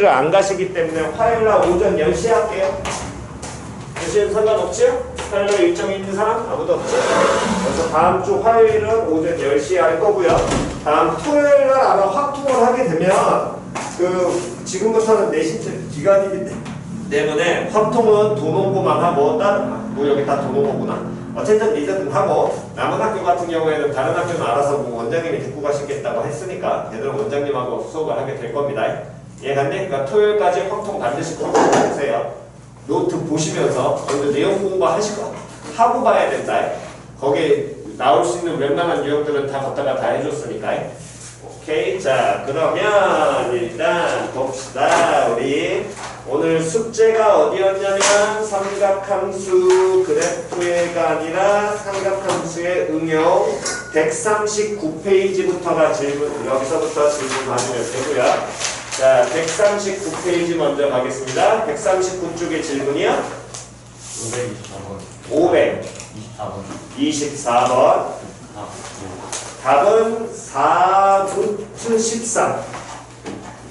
학교를 안 가시기 때문에 화요일날 오전 10시에 할게요. 10시에는 상관없지요? 화요일날 일정이 있는 사람? 아무도 없지? 그래서 다음 주 화요일은 오전 10시에 할 거고요. 다음 토요일날 아마 확통을 하게 되면 지금부터는 내신 기간이기 때문에 확통은 도농고만 하고 뭐 여기 다 도농고구나. 어쨌든 리더든 하고 남은 학교 같은 경우에는 다른 학교는 알아서 뭐 원장님이 데리고 가시겠다고 했으니까 걔들은 원장님하고 수업을 하게 될 겁니다. 이해갔니? 그러니까 토요일까지 확통 반드시 꼭 해주세요. 노트 보시면서 먼저 내용 공부하시고 하고 봐야 된다. 거기에 나올 수 있는 웬만한 유형들은 다 걷다가 다 해줬으니까. 오케이. 자, 그러면 일단 봅시다. 우리 오늘 숙제가 어디였냐면 삼각함수 그래프가 아니라 삼각함수의 응용 139페이지부터가 질문, 여기서부터 질문 받으면 되고요. 자, 139페이지 먼저 가겠습니다. 139쪽의 질문이요? 524번. 답은 4루트 13.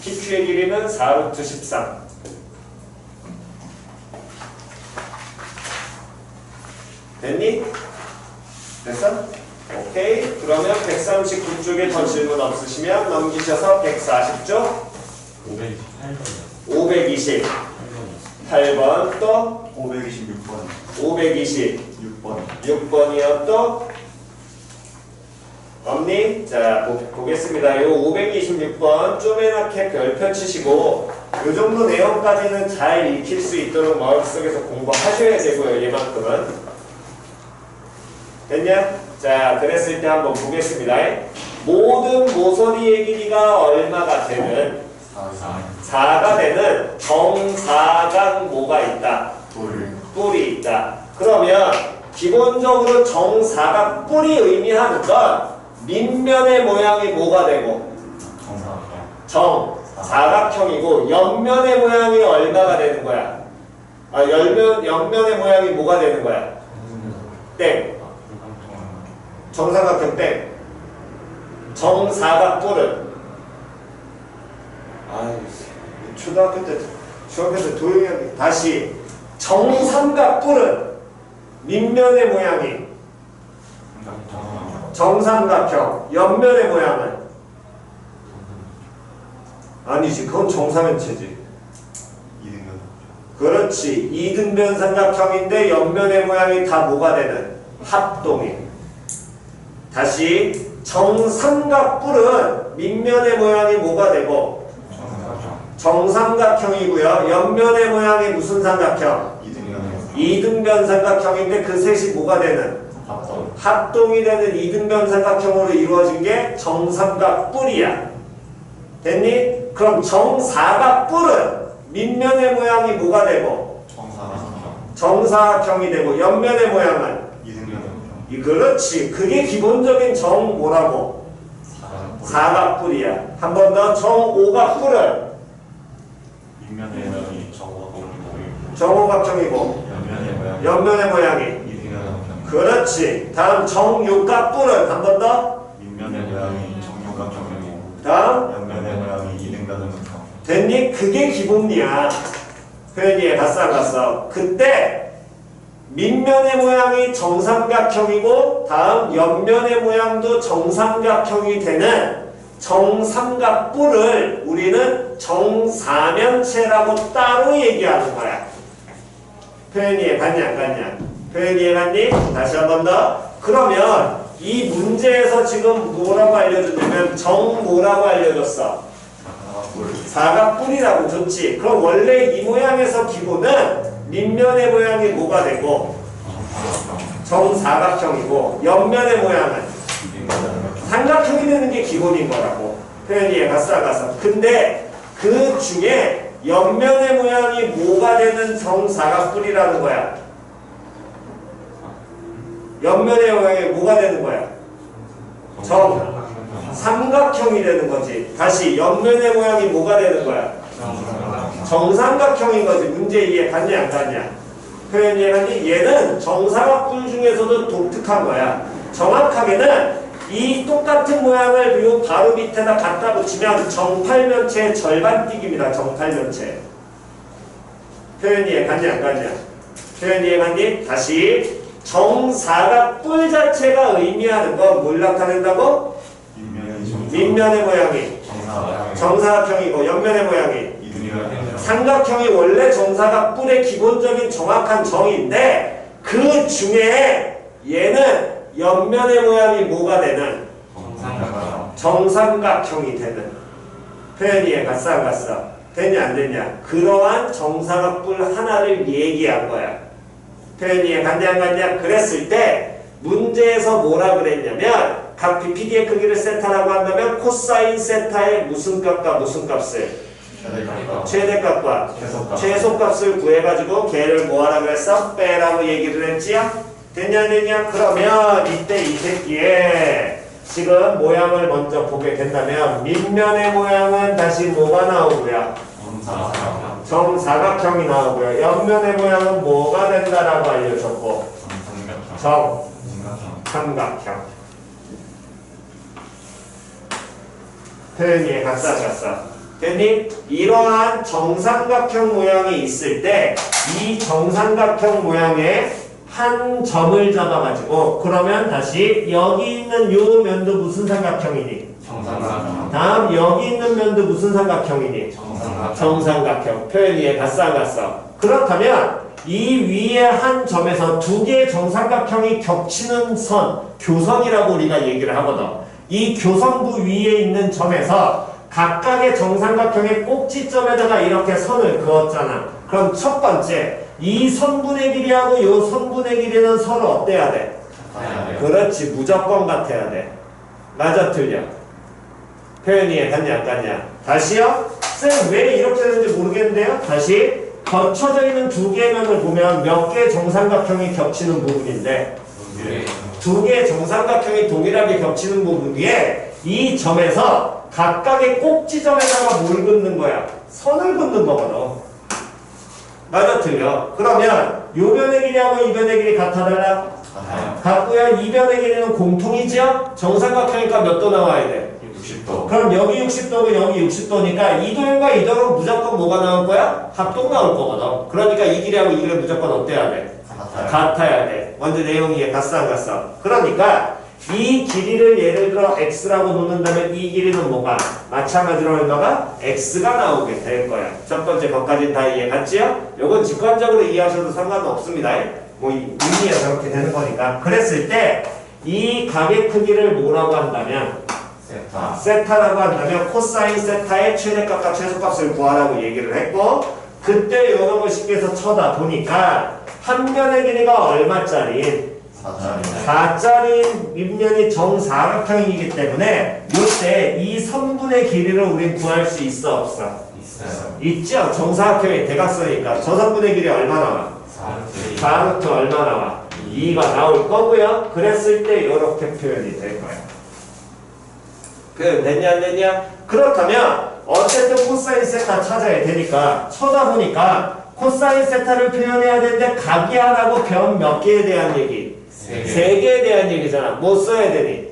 PQ의 길이는 4루트 13. 됐니? 됐어? 오케이. 그러면 139쪽에 더 질문 없으시면 넘기셔서 140쪽. 528번 또 526번이요 또 없니? 자 보겠습니다. 요 526번 쪼매나게 별표 치시고 요 정도 내용까지는 잘 익힐 수 있도록 머릿속에서 공부하셔야 되고요. 얘만큼은 됐냐? 자 그랬을 때 한번 보겠습니다. 모든 모서리의 길이가 얼마가 되는 4가 되는 정사각 뭐가 있다? 뿔이 있다. 그러면 기본적으로 정사각 뿔이 의미하는 건 밑면의 모양이 뭐가 되고? 정사각형이고 옆면의 모양이 얼마가 되는 거야? 옆면의 모양이 뭐가 되는 거야? 땡. 정사각형 땡. 정사각 뿔은 초등학교 때, 중학교 때 도형이 다시 정삼각 뿔은 밑면의 모양이 정삼각형, 옆면의 모양은 아니지, 그건 정사면체지. 그렇지, 이등변 삼각형인데 옆면의 모양이 다 뭐가 되는 합동이. 다시 정삼각 뿔은 밑면의 모양이 뭐가 되고 정삼각형이고요. 옆면의 모양이 무슨 삼각형? 이등변 삼각형인데 그 셋이 뭐가 되는? 합동이 되는 이등변 삼각형으로 이루어진 게 정삼각 뿔이야. 됐니? 그럼 정사각 뿔은 밑면의 모양이 뭐가 되고? 정사각형이 되고 옆면의 모양은? 그렇지. 그게 기본적인 정 뭐라고? 사각 뿔이야. 한 번 더 정오각 뿔은? 정오각형이고 옆면의 모양이 그렇지. 다음 정육각 뿔은 한 번 더 밑면의 모양이 정육각형이고 다음 옆면의 모양이 이등변삼각형. 됐니? 그게 기본이야. 표현이에 갔어 안 갔어? 그때 밑면의 모양이 정삼각형이고 다음 옆면의 모양도 정삼각형이 되는 정삼각 뿔을 우리는 정사면체라고 따로 얘기하는 거야. 표현이해 갔냐 안 갔냐? 표현이해 갔니? 다시 한 번 더. 그러면 이 문제에서 지금 뭐라고 알려줬냐면 정 뭐라고 알려줬어? 사각뿔이라고 줬지. 그럼 원래 이 모양에서 기본은 밑면의 모양이 뭐가 되고 정사각형이고 옆면의 모양은 삼각형이 되는 게 기본인 거라고. 표현이해 갔어 안 갔어? 근데 그 중에 옆면의 모양이 뭐가 되는 정사각뿔이라는 거야? 옆면의 모양이 뭐가 되는 거야? 정삼각형이 되는 거지. 다시 옆면의 모양이 뭐가 되는 거야? 정삼각형인 거지. 문제 이해 갔냐 안 갔냐? 표현 이해갔니? 얘는 정사각뿔 중에서도 독특한 거야. 정확하게는 이 똑같은 모양을 요 바로 밑에다 갖다 붙이면 정팔면체의 절반뛰기입니다. 정팔면체. 표현 이해 갔니 안 갔냐? 표현 이해 갔니? 다시 정사각뿔 자체가 의미하는 건 뭘 나타낸다고? 밑면의 모양이 정사각형이고 옆면의 모양이 삼각형이 원래 정사각뿔의 기본적인 정확한 정의인데 그 중에 얘는 옆면의 모양이 뭐가 되는? 정삼각형이 되는. 표현 이해 갔어 안 갔어? 됐냐 안 됐냐? 그러한 정사각뿔 하나를 얘기한 거야. 표현 이해 갔냐 안 갔냐? 그랬을 때 문제에서 뭐라 그랬냐면 각 BPD의 크기를 세타라고 한다면 코사인 세타의 무슨 값과 무슨 값을? 최대값과 최소값을 구해가지고 걔를 뭐하라 그랬어? 빼라고 얘기를 했지요? 됐냐 안 됐냐? 그러면 이때 이 새끼에 지금 모양을 먼저 보게 된다면 밑면의 모양은 다시 뭐가 나오고요? 정사각형이 나오고요. 옆면의 모양은 뭐가 된다라고 알려줬고 정삼각형. 표현이 갔어 안 갔어? 됐니? 이러한 정삼각형 모양이 있을 때 이 정삼각형 모양에 한 점을 잡아가지고 그러면 다시 여기 있는 요 면도 무슨 삼각형이니? 다음 여기 있는 면도 무슨 삼각형이니? 정삼각형. 표현 이해 갔어 안 갔어? 그렇다면 이 위에 한 점에서 두 개의 정삼각형이 겹치는 선, 교선이라고 우리가 얘기를 하거든. 이 교선부 위에 있는 점에서 각각의 정삼각형의 꼭지점에다가 이렇게 선을 그었잖아. 그럼 첫 번째 이 선분의 길이하고 이 선분의 길이는 서로 어때야 돼? 그렇지, 무조건 같아야 돼. 맞아 틀려? 표현이 이해 갔냐 안 갔냐? 다시요? 쌤 왜 이렇게 되는지 모르겠는데요? 다시 겹쳐져 있는 두 개의 면을 보면 몇 개의 정삼각형이 겹치는 부분인데 두 개의 정삼각형이 동일하게 겹치는 부분 위에 이 점에서 각각의 꼭지점에다가 뭘 긋는 거야? 선을 긋는 거거든. 맞아 틀려? 그러면 요 변의 길이하고 이 변의 길이 같아 달라? 같고요. 이 변의 길이는 공통이죠? 정삼각형이니까 몇 도 나와야 돼? 60도. 그럼 여기 60도고 여기 60도니까 이 도형과 이 도형은 무조건 뭐가 나올 거야? 합동 나올 거거든. 그러니까 이 길이하고 이 길이 무조건 어때야 돼? 같아야 돼. 먼저 내용이 갔어 안 갔어? 그러니까 이 길이를 예를 들어 x라고 놓는다면 이 길이는 뭐가? 마찬가지로 얼마가? x가 나오게 될 거야. 첫 번째 것까지는 다 이해 갔지요? 요건 직관적으로 이해하셔도 상관은 없습니다. 뭐 의미가 그렇게 되는 거니까. 그랬을 때 이 각의 크기를 뭐라고 한다면? 세타라고 한다면 코사인 세타의 최대값과 최소값을 구하라고 얘기를 했고 그때 요놈을 쉽게 해서 쳐다보니까 한 면의 길이가 얼마짜리? 4짜리 밑면이 정사각형이기 때문에 이때 이 선분의 길이를 우린 구할 수 있어 없어? 있죠. 정사각형이 대각선이니까 저 선분의 길이 얼마 나와? 4루트 얼마 나와? 2가 나올 거고요. 그랬을 때 이렇게 표현이 될 거예요. 표현 됐냐 안 됐냐? 그렇다면 어쨌든 코사인 세타 찾아야 되니까 쳐다보니까 코사인 세타를 표현해야 되는데 각이 하나고 변 몇 개에 대한 얘기? 3개에 대한 얘기잖아. 뭐 써야 되니?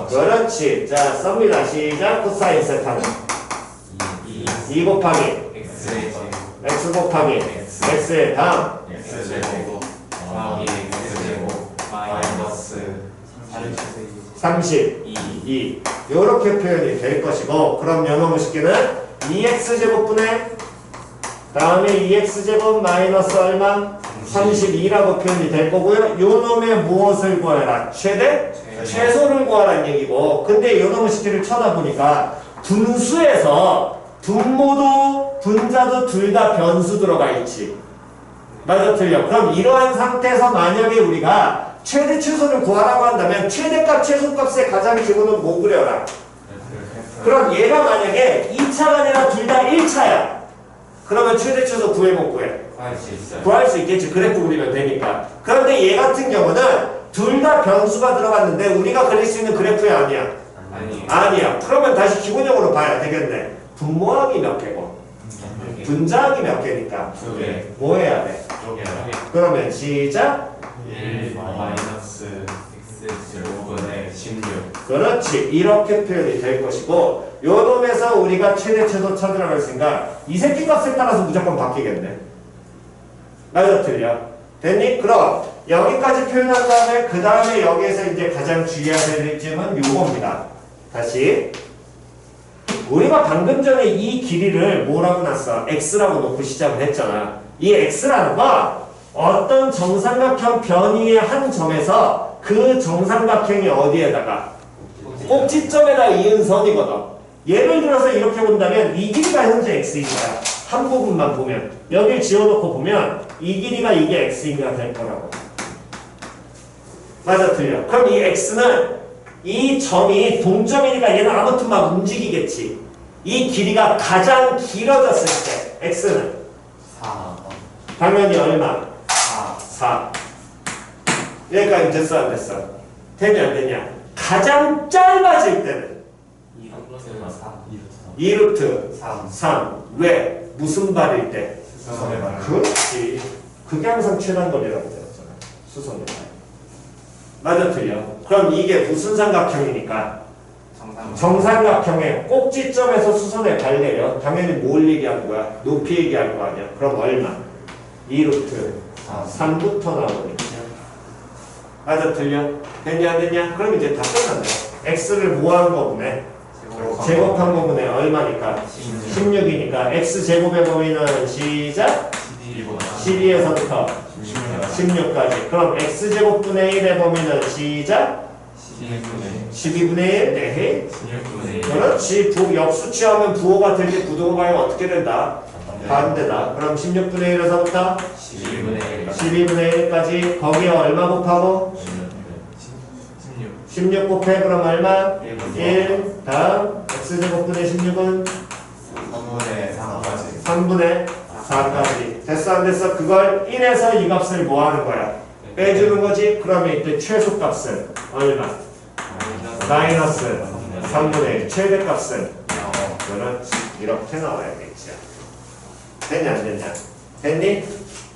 그렇지. 자 썹니다. 시작. 코사인 세타는 2 곱하기 x 곱하기 x의 다음 마이너스 32 요렇게 표현이 될 것이고 그럼 요놈의 식기는 2x제곱분의 다음에 2x제곱 마이너스 얼마? 32라고 표현이 될 거고요. 요놈의 무엇을 구하라? 최대? 최소를 구하라는 얘기고 근데 요놈의 식기를 쳐다보니까 분수에서 분모도 분자도 둘 다 변수 들어가 있지. 맞아 틀려? 그럼 이러한 상태에서 만약에 우리가 최대 최소를 구하라고 한다면 최대값 최소값의 가장 기본은 뭐 그려라? 그럼 얘가 만약에 2차가 아니라 둘 다 1차야. 그러면 최대 최소 구해 못 구해? 구할 수 있겠지. 그래프 그리면 되니까. 그런데 얘 같은 경우는 둘 다 변수가 들어갔는데 우리가 그릴 수 있는 그래프야 아니야? 아니야. 그러면 다시 기본적으로 봐야 되겠네. 분모하기 몇 개고 분자하기 몇 개니까 뭐 해야 돼? 그러면 시작. 1 마이너스 x 제곱분의 16. 그렇지. 이렇게 표현이 될 것이고 요 놈에서 우리가 최대 최소 찾으라고 했으니까 이 새끼 값에 따라서 무조건 바뀌겠네. 맞아 틀려? 됐니? 그럼 여기까지 표현한 다음에 그 다음에 여기에서 이제 가장 주의해야 될 점은 요겁니다. 다시 우리가 방금 전에 이 길이를 뭐라고 놨어? x라고 놓고 시작을 했잖아. 이 x라는 건 어떤 정삼각형 변이의 한 점에서 그 정삼각형이 어디에다가 꼭지점에다 이은 선이거든. 예를 들어서 이렇게 본다면 이 길이가 현재 x인 거야. 한 부분만 보면 여기를 지워놓고 보면 이 길이가 이게 x인가 될 거라고. 맞아 틀려. 그럼 이 x는 이 점이 동점이니까 얘는 아무튼 막 움직이겠지. 이 길이가 가장 길어졌을 때 x는 4. 당연히 얼마? 4. 4. 여기까지 됐어 안 됐어? 되냐 안 되냐? 가장 짧아질 때는 2루트 3. 3. 왜? 무슨 발일 때? 수선의 발. 그렇지. 그게 항상 최단거리라고 되었잖아. 수선의 발. 맞아 틀려. 그럼 이게 무슨 삼각형이니까? 정삼각형의 꼭지점에서 수선의 발내려. 당연히 뭘 얘기하는 거야? 높이 얘기하는 거 아니야? 그럼 얼마? 2루트 3부터 나오니까. 맞아 틀려? 됐냐 안 됐냐? 그럼 이제 다 끝났네. x를 뭐한 거구네? 제곱한 거구네. 얼마니까? 16이니까 x제곱의 범위는 시작 12에서부터 16까지. 그럼 x제곱분의 1의 범위는 시작 12분의 1 네. 16분의 1. 그렇지. 역수 취하면 부호가 되게 부동호 방향 어떻게 된다? 반대다. 그럼 16분의 1에서부터 12분의 1. 12분의 1까지 거기에 얼마 곱하고? 16 곱해. 그럼 얼마? 1. 다음 x제곱분의 16은 3분의 3까지. 3분의 4까지. 됐어 안 됐어? 그걸 1에서 이 값을 뭐 하는 거야? 빼주는 거지? 그러면 이때 최소값은 얼마? 마이너스 3분의 1. 최대값은? 그렇지. 이렇게 나와야겠지. 됐냐 안 됐냐? 됐니?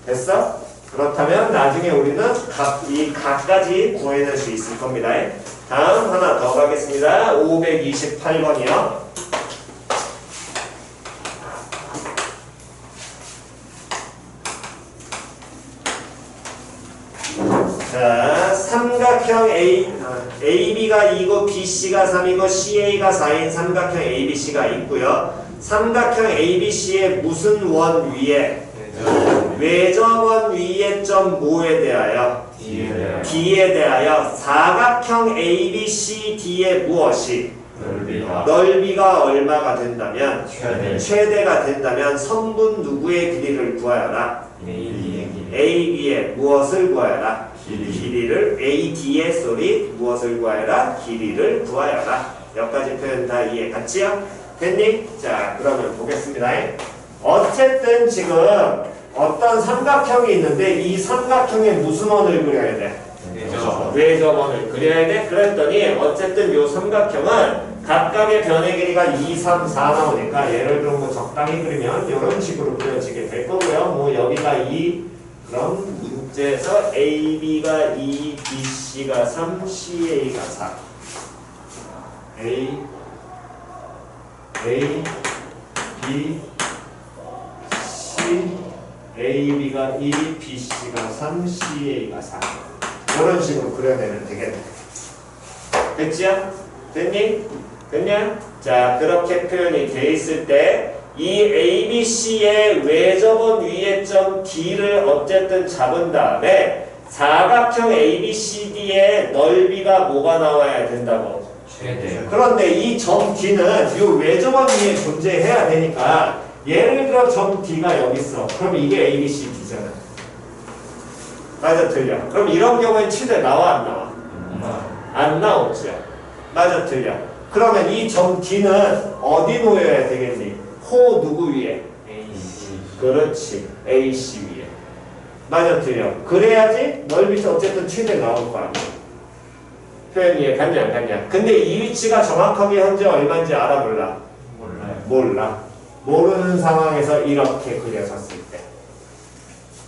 됐어? 그렇다면 나중에 우리는 이 각까지 구해낼 수 있을 겁니다. 다음 하나 더 가겠습니다. 528번이요. 자, 삼각형 AB가 2고 BC가 3이고 CA가 4인 삼각형 ABC가 있고요. 삼각형 ABC의 무슨 원 위에? 외접원 위에 점 뭐에 대하여? D에 대하여 사각형 ABCD의 무엇이? 넓이가 얼마가 된다면? 최대가 된다면 선분 누구의 길이를 구하여라? AB의 무엇을 구하여라? 길이를 AD의 소리 무엇을 구하여라? 길이를 구하여라. 여기까지 표현 다 이해 갔지요? 됐니? 자, 그러면 보겠습니다. 어쨌든 지금 어떤 삼각형이 있는데 이 삼각형에 무슨 원을 그려야 돼? 외접원을 그려야 돼? 그랬더니 어쨌든 이 삼각형은 각각의 변의 길이가 2, 3, 4 나오니까 예를 들어 뭐 적당히 그리면 이런 식으로 그려지게 될 거고요. 뭐 여기가 2, 그럼 문제에서 AB가 2, BC가 3, CA가 4. A, B, C, AB가 2, BC가 3, CA가 4. 이런 식으로 그려내면 되겠네. 됐지요? 됐니? 됐냐? 자, 그렇게 표현이 돼 있을 때 이 ABC의 외접원 위에 점 D를 어쨌든 잡은 다음에 사각형 ABCD의 넓이가 뭐가 나와야 된다고? 최대. 그런데 이 점 D는 이 외접원 위에 존재해야 되니까 예를 들어 점 D가 여기 있어. 그럼 이게 ABCD잖아. 맞아 틀려. 그럼 이런 경우엔 최대 나와 안 나와? 안 나오죠. 맞아 틀려. 그러면 이 점 D는 어디 놓여야 되겠니? 호 누구 위에? AC. 그렇지. AC 위에. 맞아 틀려. 그래야지 넓이 어쨌든 최대 나올 거 아니야. 표현 이해 갔냐 안 갔냐? 근데 이 위치가 정확하게 현재 얼마인지 알아 몰라? 몰라요. 몰라. 모르는 상황에서 이렇게 그려졌을 때.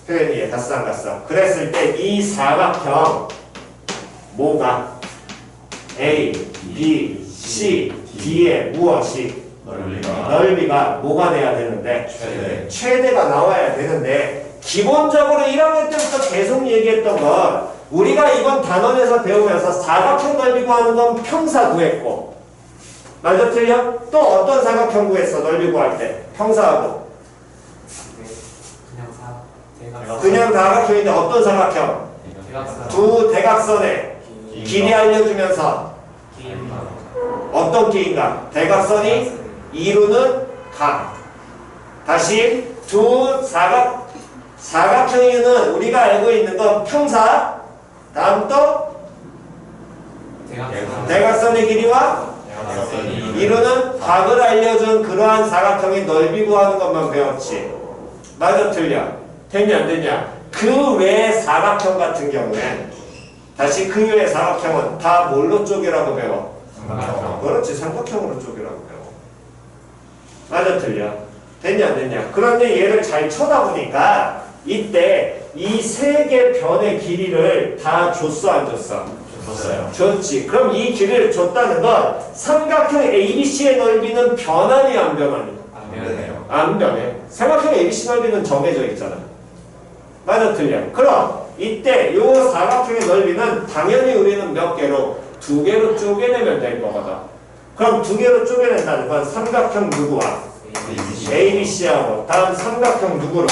표현이 이해 갔어 안 갔어? 그랬을 때 이 사각형 뭐가 A, B, C, D의 무엇이 넓이가 뭐가 돼야 되는데 최대. 최대가 나와야 되는데 기본적으로 1학년 때부터 계속 얘기했던 건 우리가 이번 단원에서 배우면서 사각형 넓이 구하는 건 평사 구했고 맞아 틀려? 또 어떤 사각형 구했어 넓이 구할 때? 평사하고 그냥 사각형인데 어떤 사각형? 두 대각선의 길이 알려주면서 어떤 길인가? 대각선이 이루는 각. 다시 두 사각형이는 우리가 알고 있는 건 평사. 다음 또 대각선의 길이와 이루는 각을 알려준 그러한 사각형의 넓이 구하는 것만 배웠지. 맞아 틀려? 됐냐 안 됐냐? 그 외의 사각형 같은 경우엔 다시 그 외의 사각형은 다 뭘로 쪼개라고 배워? 그렇지 삼각형으로 쪼개라고 배워. 맞아 틀려? 됐냐 안 됐냐? 그런데 얘를 잘 쳐다보니까 이때 이 세 개 변의 길이를 다 줬어 안 줬어? 줬어요. 줬지. 그럼 이 길이를 줬다는 건 삼각형 ABC의 넓이는 변하니 안 변하니? 안 변해. 삼각형 ABC 넓이는 정해져 있잖아. 맞아 틀려? 그럼 이때 요 사각형의 넓이는 당연히 우리는 몇 개로? 두 개로 쪼개내면 될 거거든. 그럼 두 개로 쪼개낸다는 건 삼각형 누구와? ABC하고 다음 삼각형 누구로?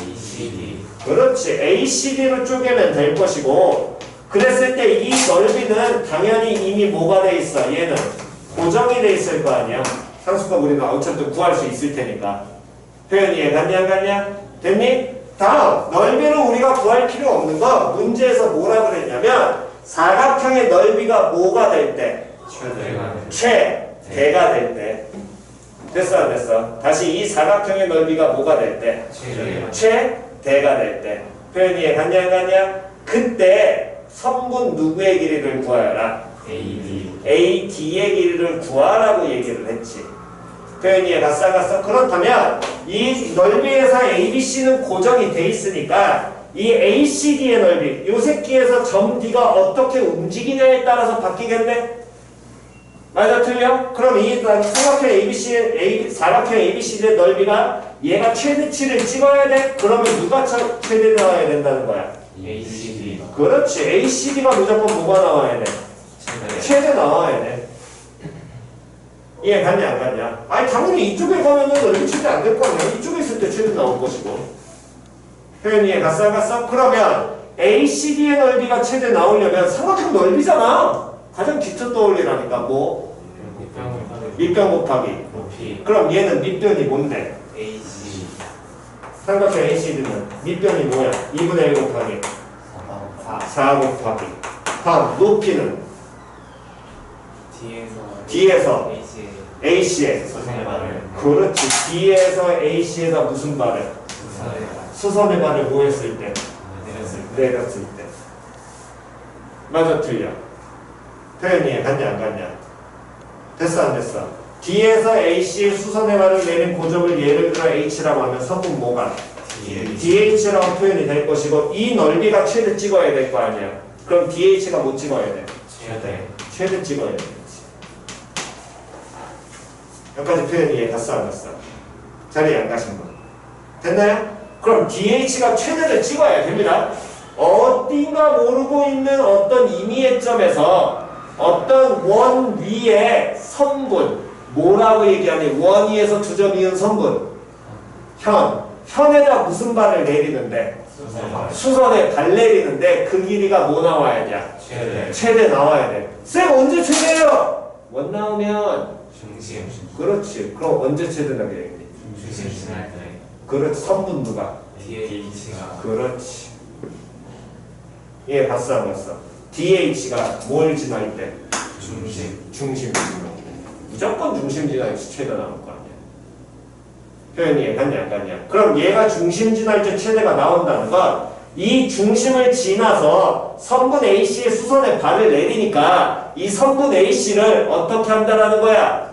ACD. 그렇지. ACD로 쪼개면 될 것이고 그랬을 때 이 넓이는 당연히 이미 뭐가 돼 있어? 얘는 고정이 돼 있을 거 아니야. 상수값 우리는 어차피 구할 수 있을 테니까. 표현이 이해 갔냐 안 갔냐? 됐니? 다음 넓이를 우리가 구할 필요 없는 거 문제에서 뭐라 그랬냐면 사각형의 넓이가 뭐가 될 때? 최대가 될 때. 됐어 안 됐어? 다시 이 사각형의 넓이가 뭐가 될 때? 최대가 될 때. 표현이 이해 갔냐 안 갔냐? 그때 선분 누구의 길이를 구하여라? AD의 길이를 구하라고 얘기를 했지. 표현이 이해 갔어 안 갔어? 그렇다면 이 넓이에서 ABC는 고정이 돼 있으니까 이 ACD의 넓이 요 새끼에서 점 D가 어떻게 움직이냐에 따라서 바뀌겠네? 맞아 틀려? 그럼 이 삼각형 사각형 ABC의 넓이가 얘가 최대치를 찍어야 돼? 그러면 누가 최대 나와야 된다는 거야? ACD. 그렇지. ACD가 무조건 뭐가 나와야 돼? 최대 나와야 돼. 이해 갔냐 안 갔냐? 아니 당연히 이쪽에 가면은 넓이 최대 안 될 거 아니야. 이쪽에 있을 때 최대 나올 것이고. 표현이 이해 갔어 안 갔어? 그러면 ACD의 넓이가 최대 나오려면 삼각형 넓이잖아. 가장 기초 떠올리라니까 뭐? 밑변 곱하기 높이. 그럼 얘는 밑변이 뭔데? AC. 삼각형 ACD는 밑변이 뭐야? 2분의 1 곱하기 4 곱하기 다음 높이는 D에서 AC에 수선의 발을. 그렇지. D에서 AC에다 무슨 발을? 수선의 발을 뭐 했을 때? 내렸을 때. 맞아 틀려? 표현이 갔냐 안 갔냐? 됐어 안 됐어? D에서 AC의 수선의 발을 내린 고정을 예를 들어 H라고 하면 성분 뭐가? DH라고 표현이 될 것이고 이 넓이가 최대 찍어야 될 거 아니야. 그럼 DH가 뭐 찍어야 돼? 최대 찍어야 돼. 여기까지 표현이 이해 갔어 안 갔어? 자리에 안 가신 분 됐나요? 그럼 DH가 최대를 찍어야 됩니다. 어딘가 모르고 있는 어떤 임의의 점에서 어떤 원 위에 선분 뭐라고 얘기하니? 원 위에서 두 점 이은 선분 현에다 무슨 발을 내리는데? 수선에 발 내리는데 그 길이가 뭐 나와야 돼? 최대 나와야 돼. 쌤 언제 최대예요? 원 나오면 중심. 그렇지. 그럼 언제 최대 나게? 중심 지날 때. 그렇지. 선분 누가? DH가. 그렇지. 예, 봤어 안 봤어? DH가 뭘 지날 때? 중심. 무조건 중심 지날 때 최대 나올 거 아니야. 표현이 갔냐 안 갔냐? 그럼 얘가 중심 지날 때 최대가 나온다는 건 이 중심을 지나서 선분 AC의 수선에 발을 내리니까 이 선분 AC를 어떻게 한다라는 거야?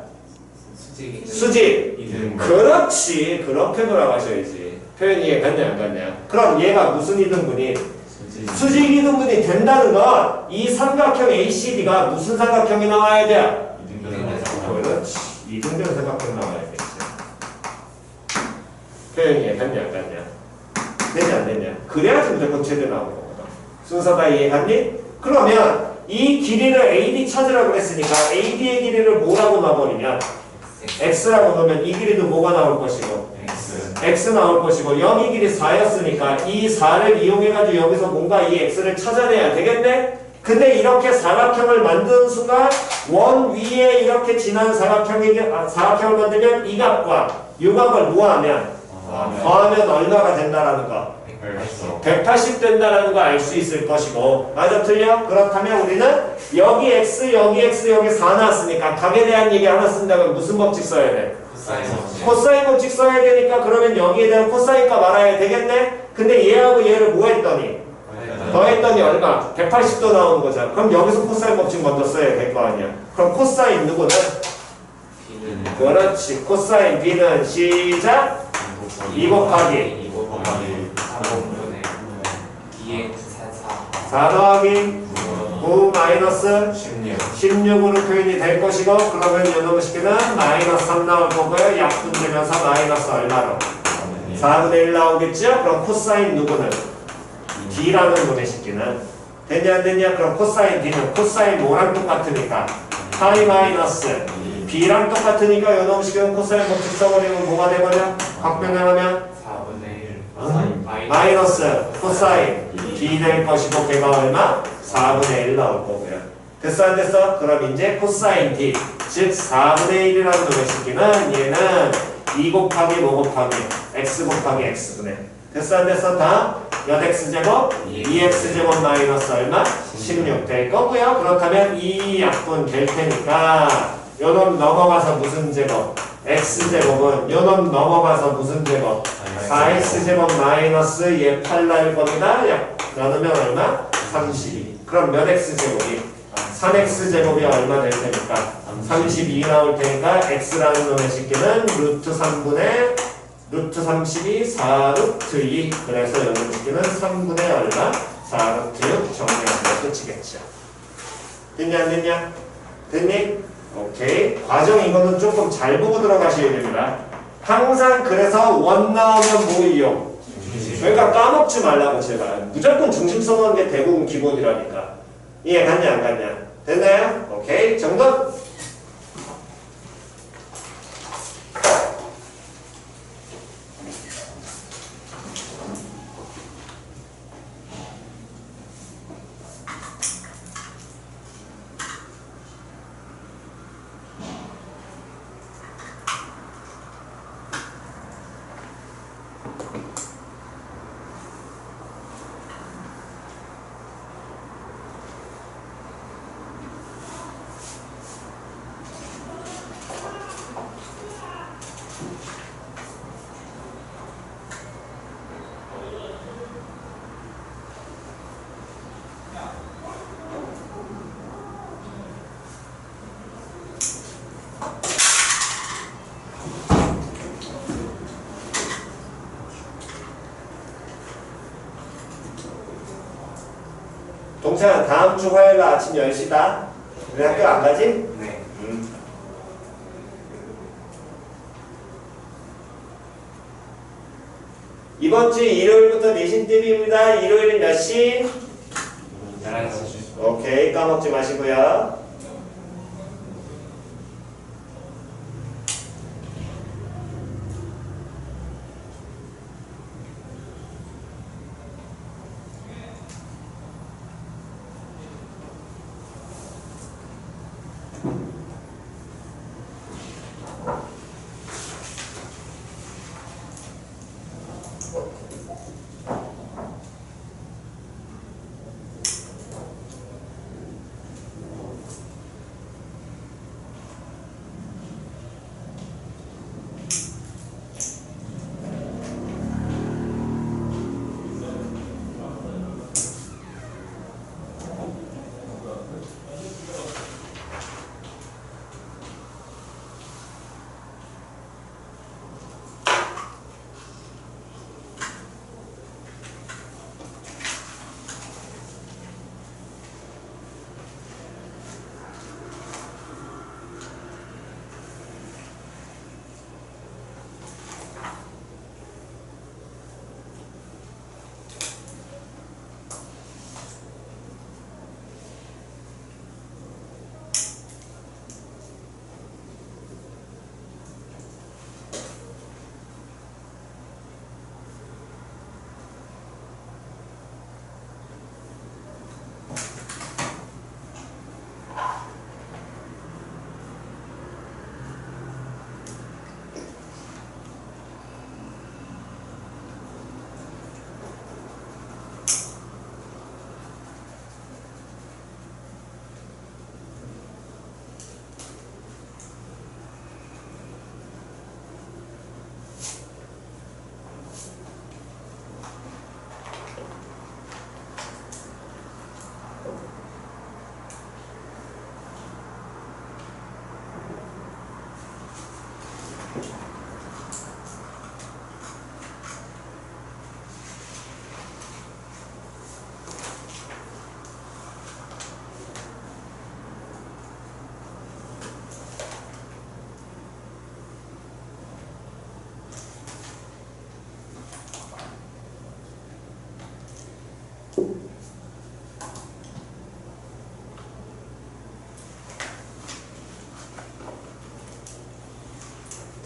수직. 그렇지. 그렇게 돌아가셔야지. 표현이 이해갔냐 안 갔냐? 그럼 얘가 무슨 이등분이? 수직. 수직 이등분이 된다는 건 이 삼각형 ACD가 무슨 삼각형이 나와야 돼? 그렇지. 이등변 삼각형 나와야 되겠지. 표현이 이해갔냐 안 갔냐? 되냐 안 되냐? 그래야지 무조건 제대로 나오는 거거든. 순서 다 이해갔니? 그러면 이 길이를 AD 찾으라고 그랬으니까 AD의 길이를 뭐라고 놔버리면 X라고 넣으면 이 길이도 뭐가 나올 것이고 X 나올 것이고 0이 길이 4였으니까 이 4를 이용해가지고 여기서 뭔가 이 X를 찾아내야 되겠네? 근데 이렇게 사각형을 만드는 순간 원 위에 이렇게 진한 사각형을 만들면 이 값과 이 값을 뭐하면 더하면 얼마가 된다라는 거 180 된다라는 거 알 수 있을 것이고 맞아 틀려? 그렇다면 우리는 여기 X 여기 X 여기 4 나왔으니까 값에 대한 얘기 하나 쓴다면 무슨 법칙 써야 돼? 코사인 법칙 써야 되니까 그러면 여기에 대한 코사인 값 알아야 되겠네? 근데 얘하고 얘를 뭐 했더니? 더했더니 얼마? 180도 나오는 거잖아. 그럼 여기서 코사인 법칙 먼저 써야 될 거 아니야. 그럼 코사인 누구는? 그렇지. 코사인 B는 시작 2 곱하기 4 더하기 9 마이너스 16으로 표현이 될 것이고 그러면 요놈의 식기는 마이너스 3 나올 거고요. 약분되면서 마이너스 얼마로? 4분의 1 나오겠죠? 그럼 코사인 누구는? D라는 놈의 식기는 됐냐 안 됐냐? 그럼 코사인 D는 코사인 뭐랑 똑같으니까 파이 마이너스 B랑 똑같으니까 요놈의 식기는 코사인 법칙 써버리면 뭐가 돼버려? 확변하면 4분의 1 마이너스 코사인 B 될 것이고 걔가 얼마? 4분의 1 나올 거고요. 됐어 안 됐어? 그럼 이제 코사인 D 즉 4분의 1이라는 놈의 식기는 얘는 2 곱하기 뭐 곱하기 x 곱하기 x분의 됐어 안 됐어? 다 몇 x제곱? 2x제곱 마이너스 얼마? 16 될 거고요. 그렇다면 이 약분 될 테니까 요놈 넘어가서 무슨 제곱? x제곱은 요놈 넘어가서 무슨 제곱? 4x제곱 마이너스 얘 8 나올 겁니다. 약 나누면 얼마? 32. 그럼 몇 x제곱이? 3x제곱이 얼마 될 테니까? 32 나올 테니까 x라는 놈의 식기는 루트 3분의 루트 32 4 루트 2 그래서 여기 식기는 3분의 얼마? 4 루트 6 정리하면 끝이겠죠. 됐냐 안 됐냐? 됐니? 오케이. 과정 이거는 조금 잘 보고 들어가셔야 됩니다. 항상 그래서 원 나오면 뭐 이용? 그러니까 까먹지 말라고 제발. 무조건 중심 써놓은 게 대부분 기본이라니까. 이해 갔냐 안 갔냐? 됐나요? 오케이. 정답. 동찬아 다음 주 화요일 아침 10시다. 우리 학교 안 가지? 네. 이번 주 일요일부터 내신 팁입니다. 일요일은 몇 시? 11시. 오케이. 까먹지 마시고요.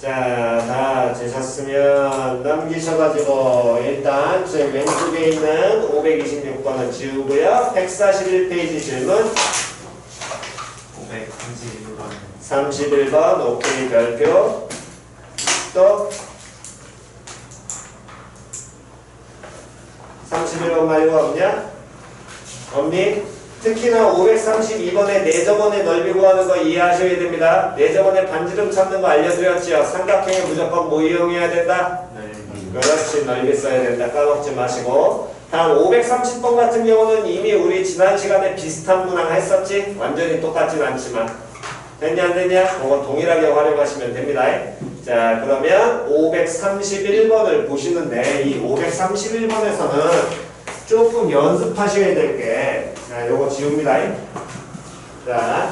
자, 다 되셨으면 넘기셔가지고 일단 제 왼쪽에 있는 526번은 지우고요. 141페이지 질문 531번 31번 오케이 별표. 또 31번 말고 없냐? 없니? 특히나 532번의 내접원의 넓이 구하는 거 이해하셔야 됩니다. 내접원의 반지름 찾는 거 알려드렸지요. 삼각형에 무조건 뭐 이용해야 된다? 그렇지, 넓이 써야 된다. 까먹지 마시고. 다음 530번 같은 경우는 이미 우리 지난 시간에 비슷한 문항 했었지? 완전히 똑같진 않지만 됐냐 안 됐냐? 그거 동일하게 활용하시면 됩니다. 자, 그러면 531번을 보시는데 이 531번에서는 조금 연습하셔야 될 게, 자, 요거 지웁니다. 자,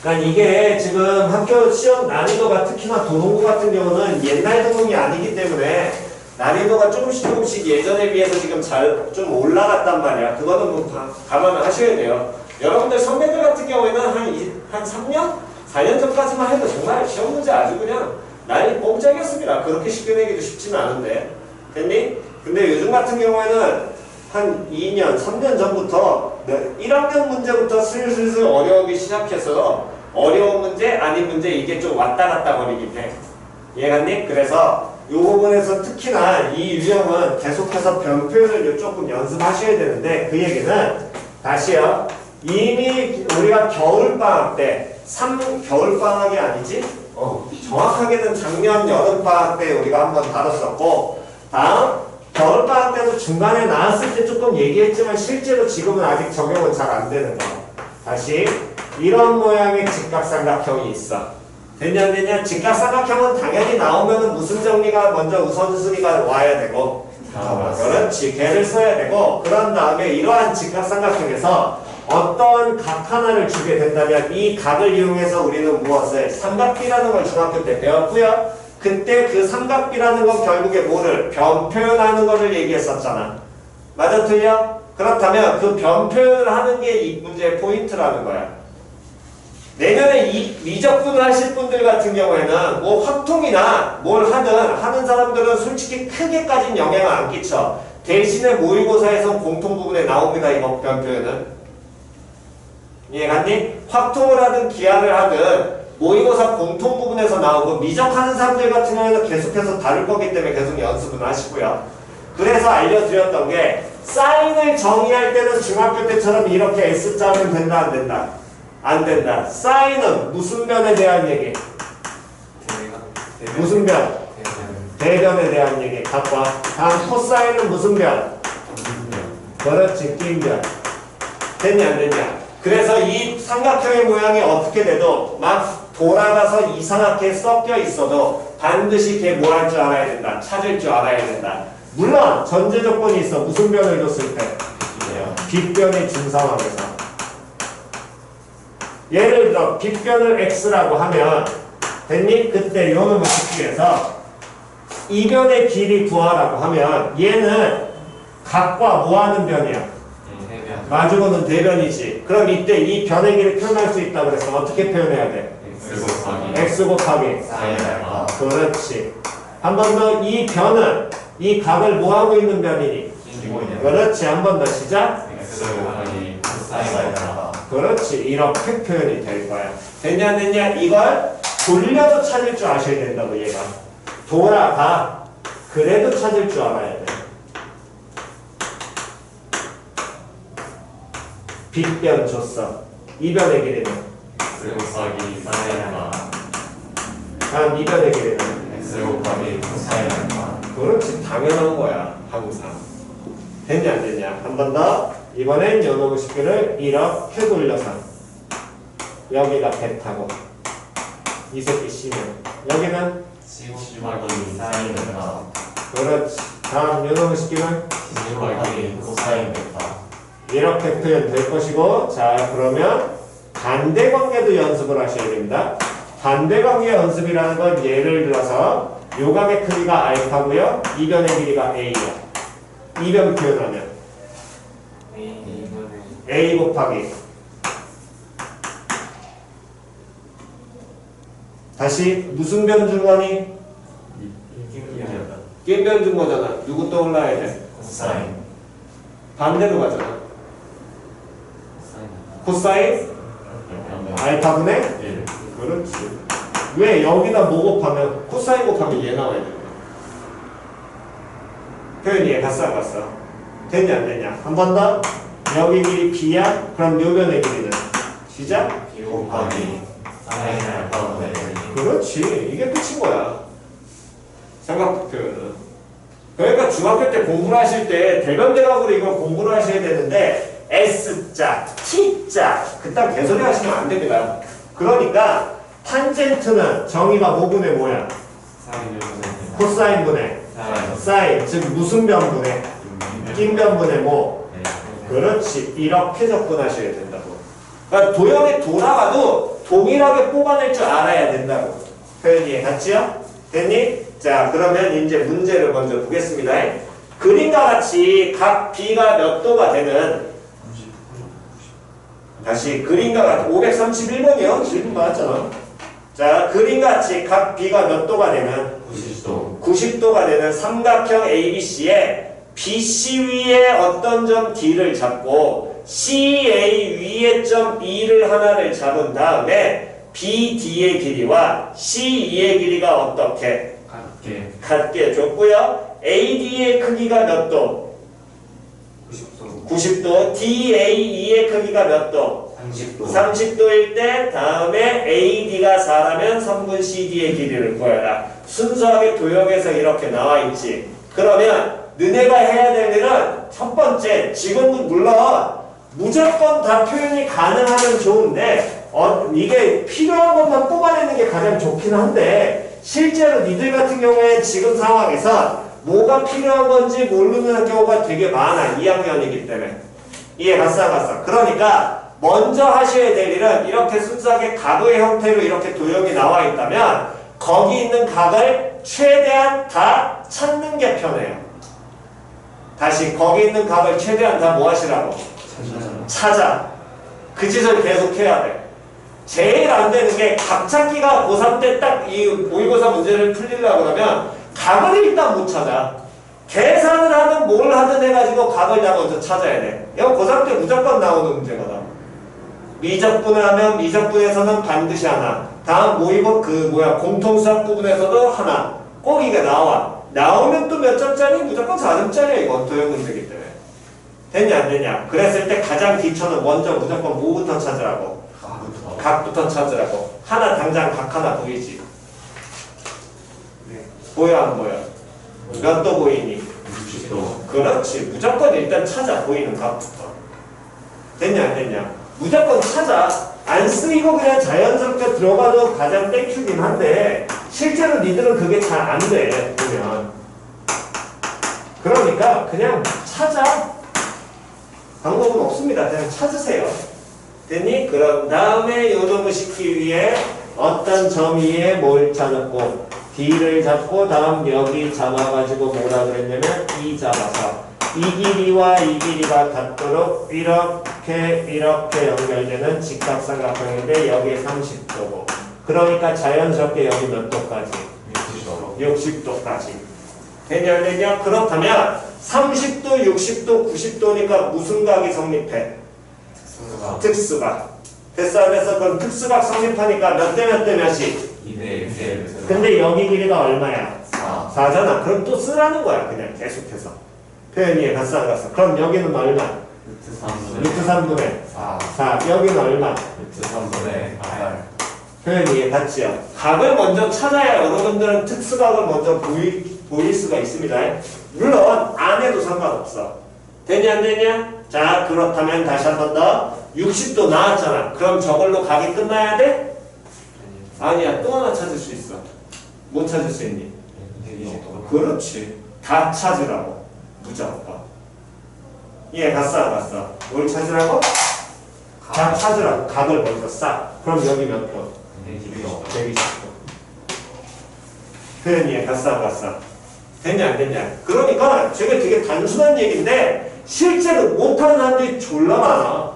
그러니까 이게 지금 학교 시험 난이도가 특히나 도농구 같은 경우는 옛날 도농이 아니기 때문에 난이도가 조금씩 예전에 비해서 지금 잘 좀 올라갔단 말이야. 그거는 뭐 감안을 하셔야 돼요. 여러분들 선배들 같은 경우에는 한 3년? 4년 전까지만 해도 정말 시험 문제 아주 그냥 난이 뽕짝이었습니다. 그렇게 쉽게 내기도 쉽지는 않은데. 됐니? 근데 요즘 같은 경우에는 한 2년, 3년 전부터 1학년 문제부터 슬슬 어려우기 시작해서 어려운 문제, 아닌 문제 이게 좀 왔다 갔다 거리긴 해. 이해갔니? 그래서 이 부분에서 특히나 이 유형은 계속해서 변표를 조금 연습하셔야 되는데 그 얘기는 다시요. 이미 우리가 겨울방학 때 겨울방학이 아니지? 정확하게는 작년 여름방학 때 우리가 한번 다뤘었고 다음 겨울방학 때도 중간에 나왔을 때 조금 얘기했지만 실제로 지금은 아직 적용은 잘 안 되는 거. 다시 이런 모양의 직각삼각형이 있어. 됐냐 안 됐냐? 직각삼각형은 당연히 나오면은 무슨 정리가 먼저 우선순위가 와야 되고 그렇지. 걔를 써야 되고 그런 다음에 이러한 직각삼각형에서 어떤 각 하나를 주게 된다면 이 각을 이용해서 우리는 무엇을? 삼각비라는 걸 중학교 때 배웠고요. 그때 그 삼각비라는 건 결국에 뭐를? 변표현하는 거를 얘기했었잖아. 맞아 틀려? 그렇다면 그 변표현을 하는 게 이 문제의 포인트라는 거야. 내년에 이 미적분을 하실 분들 같은 경우에는 뭐 확통이나 뭘 하는 사람들은 솔직히 크게까지는 영향을 안 끼쳐. 대신에 모의고사에서 공통 부분에 나옵니다. 이거 변표현은. 이해갔니? 확통을 하든 기하를 하든 모의고사 공통 부분에서 나오고 미적하는 사람들 같은 경우에는 계속해서 다룰 거기 때문에 계속 연습은 하시고요. 그래서 알려드렸던 게 사인을 정의할 때는 중학교 때처럼 이렇게 S자면 된다 안 된다? 안 된다. 사인은 무슨 변에 대한 얘기? 무슨 변? 대변에 대한 얘기. 갖고 와. 다음 코사인은 무슨 변? 그렇지. 낀 변. 됐냐 안 됐냐? 그래서 이 삼각형의 모양이 어떻게 돼도 막 돌아가서 이상하게 섞여 있어도 반드시 걔 뭐 할 줄 알아야 된다. 찾을 줄 알아야 된다. 물론 전제 조건이 있어. 무슨 변을 줬을 때? 빗변이 준 상황에서. 예를 들어 빗변을 x라고 하면 됐니? 그때 요 놈을 찾기 위해서 이 변의 길이 구하라고 하면 얘는 각과 뭐 하는 변이야? 마주보는 대변이지. 그럼 이때 이 변의 길을 표현할 수 있다고 그래서 어떻게 표현해야 돼? x 곱하기 그렇지. 한 번 더 이 변은 이 각을 뭐 하고 있는 변이니? 그렇지. 한 번 더 시작. 그렇지. 이렇게 표현이 될 거야. 됐냐 안 됐냐? 이걸 돌려도 찾을 줄 아셔야 된다고 얘가. 돌아가. 그래도 찾을 줄 알아야 돼. 빗변 줬어. 이 변의 길이는? 다음 이 변의 길이는? 그렇지. 당연한 거야. 항상. 됐냐 안 됐냐? 한 번 더. 이번엔 요놈의 식기를 이렇게 돌려서 여기가 배타고 이 새끼 C면 여기는? 그렇지. 다음 요놈의 식기는? 이렇게 표현될 것이고 자 그러면 반대관계도 연습을 하셔야 됩니다. 반대관계 연습이라는 건 예를 들어서 요각의 크기가 알파고요. 이 변의 길이가 A야. 이 변 표현하면 A 곱하기 다시 무슨 변주머니? 낀 변주머잖아. 누구 떠올라야 돼? 코사인. 반대로 가잖아. 코사인? 알파분의? 1. 그렇지. 왜 여기다 뭐 곱하면 코사인 곱하면 얘 나와야 돼. 표현이 얘 갔어 안 갔어? 됐냐 안 됐냐? 한 번 더. 여기 길이 b야? 그럼 요 변의 길이는? 시작? B 곱하기 사인 알파분의 1. 그렇지. 이게 끝인 거야. 삼각형 표현은. 그러니까 중학교 때 공부를 하실 때 대변대각으로 이걸 공부를 하셔야 되는데 S자, T자 그딴 개소리 하시면 안 됩니다. 그러니까 탄젠트는 정의가 뭐분의 뭐야? 사인 1분의 코사인분의 사인, 즉 무슨 변분의? 낀 변분의 뭐? 그렇지. 이렇게 접근하셔야 된다고. 그러니까 도형에 돌아가도 동일하게 뽑아낼 줄 알아야 된다고. 표현이 같지요? 됐니? 자, 그러면 이제 문제를 먼저 보겠습니다. 그림과 같이 각 B가 몇 도가 되는 다시 그림과 같이 531번이요? 지금 맞았잖아. 자, 그림과 같이 각 B가 몇 도가 되는 90도. 90도가 되는 삼각형 ABC에 BC 위에 어떤 점 D를 잡고 CA 위에 점 E를 하나를 잡은 다음에 BD의 길이와 CE의 길이가 어떻게? 같게 줬고요. AD의 크기가 몇 도? 90도. 90도. DAE의 크기가 몇 도? 30도. 30도일 때 다음에 AD가 4라면 3분 CD의 길이를 구해라. 순수하게 도형에서 이렇게 나와 있지. 그러면 너네가 해야 될 일은 첫 번째, 지금은 물론 무조건 다 표현이 가능하면 좋은데 이게 필요한 것만 뽑아내는 게 가장 좋긴 한데 실제로 니들 같은 경우에 지금 상황에서 뭐가 필요한 건지 모르는 경우가 되게 많아. 2학년이기 때문에. 이해 갔어 안 갔어? 그러니까 먼저 하셔야 될 일은 이렇게 순수하게 각의 형태로 이렇게 도형이 나와 있다면 거기 있는 각을 최대한 다 찾는 게 편해요. 다시 거기 있는 각을 최대한 다 뭐 하시라고? 찾아. 그 짓을 계속 해야 돼. 제일 안 되는 게 각 찾기가 고3 때 딱 이 모의고사 문제를 풀리려고 그러면 각을 일단 못 찾아. 계산을 하든 뭘 하든 해가지고 각을 다 먼저 찾아야 돼. 이거 고3 때 무조건 나오는 문제거든. 미적분을 하면 미적분에서는 반드시 하나. 다음 모의고 공통수학 부분에서도 하나. 꼭 이게 나와. 나오면 또 몇 점짜리? 무조건 4점짜리야 이건 도형 문제이기 때문에. 됐냐 안 됐냐? 그랬을 때 가장 기초는 먼저 무조건 뭐부터 찾으라고? 각부터 찾으라고. 하나 당장 각 하나 보이지? 보여 안 보여? 몇 도 보이니? 60도. 그렇지. 무조건 일단 찾아. 보이는 각부터. 됐냐 안 됐냐? 무조건 찾아. 안 쓰이고 그냥 자연스럽게 들어가도 가장 땡큐긴 한데 실제로 니들은 그게 잘 안 돼. 보면. 그러니까 그냥 찾아. 방법은 없습니다. 그냥 찾으세요. 됐니? 그런 다음에 요놈을 시키기 위해 어떤 점 위에 뭘 찾았고 D를 잡고 다음 여기 잡아가지고 뭐라 그랬냐면 E 잡아서 이 길이와 이 길이가 같도록 이렇게 연결되는 직각삼각형인데 여기 30도고 그러니까 자연스럽게 여기 몇 도까지? 60도까지. 되냐 안 되냐? 그렇다면 30도, 60도, 90도니까 무슨 각이 성립해? 특수각. 됐어 안 됐어? 그럼 특수각 성립하니까 몇 대 몇 대 몇이? 2대 1. 근데 여기 길이가 얼마야? 4. 4잖아. 그럼 또 쓰라는 거야 그냥 계속해서. 표현이 갔어 안 갔어? 그럼 여기는 얼마? 루트 3분의 4. 여기는 얼마? 루트 3분의 8. 표현이 같지요? 각을 먼저 찾아야 여러분들은 특수각을 먼저 보일 수가 있습니다. 물론 안 해도 상관없어. 되냐 안 되냐? 자 그렇다면 다시 한 번 더 60도 나왔잖아. 그럼 저걸로 각이 끝나야 돼? 아니야. 또 하나 찾을 수 있어. 뭐 찾을 수 있니? 120도. 그렇지. 다 찾으라고. 무조건. 예, 갔어 안 갔어? 뭘 찾으라고? 다 찾으라고. 각을 먼저 쌓. 그럼 여기 몇 도? 120도. 120도. 표현이 갔어 안 갔어? 됐냐 안 됐냐? 그러니까 저게 되게 단순한 얘기인데 실제로 못하는 사람들이 졸라 많아.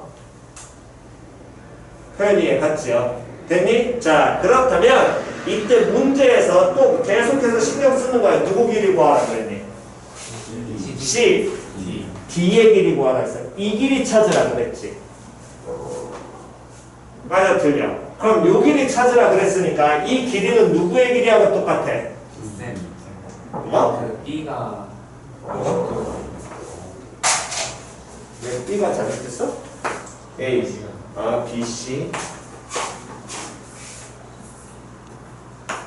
표현이 갔지요? 됐니? 자 그렇다면 이때 문제에서 또 계속해서 신경 쓰는 거야. 누구 길이 구하라 그랬니? C. D의 길이 구하라 했어. 이 길이 찾으라 그랬지. 맞아, 틀려. 그럼 요 길이 찾으라 그랬으니까 이 길이는 누구의 길이하고 똑같아? 어? 그 B가 왜 B가 잘못됐어? A. B, C.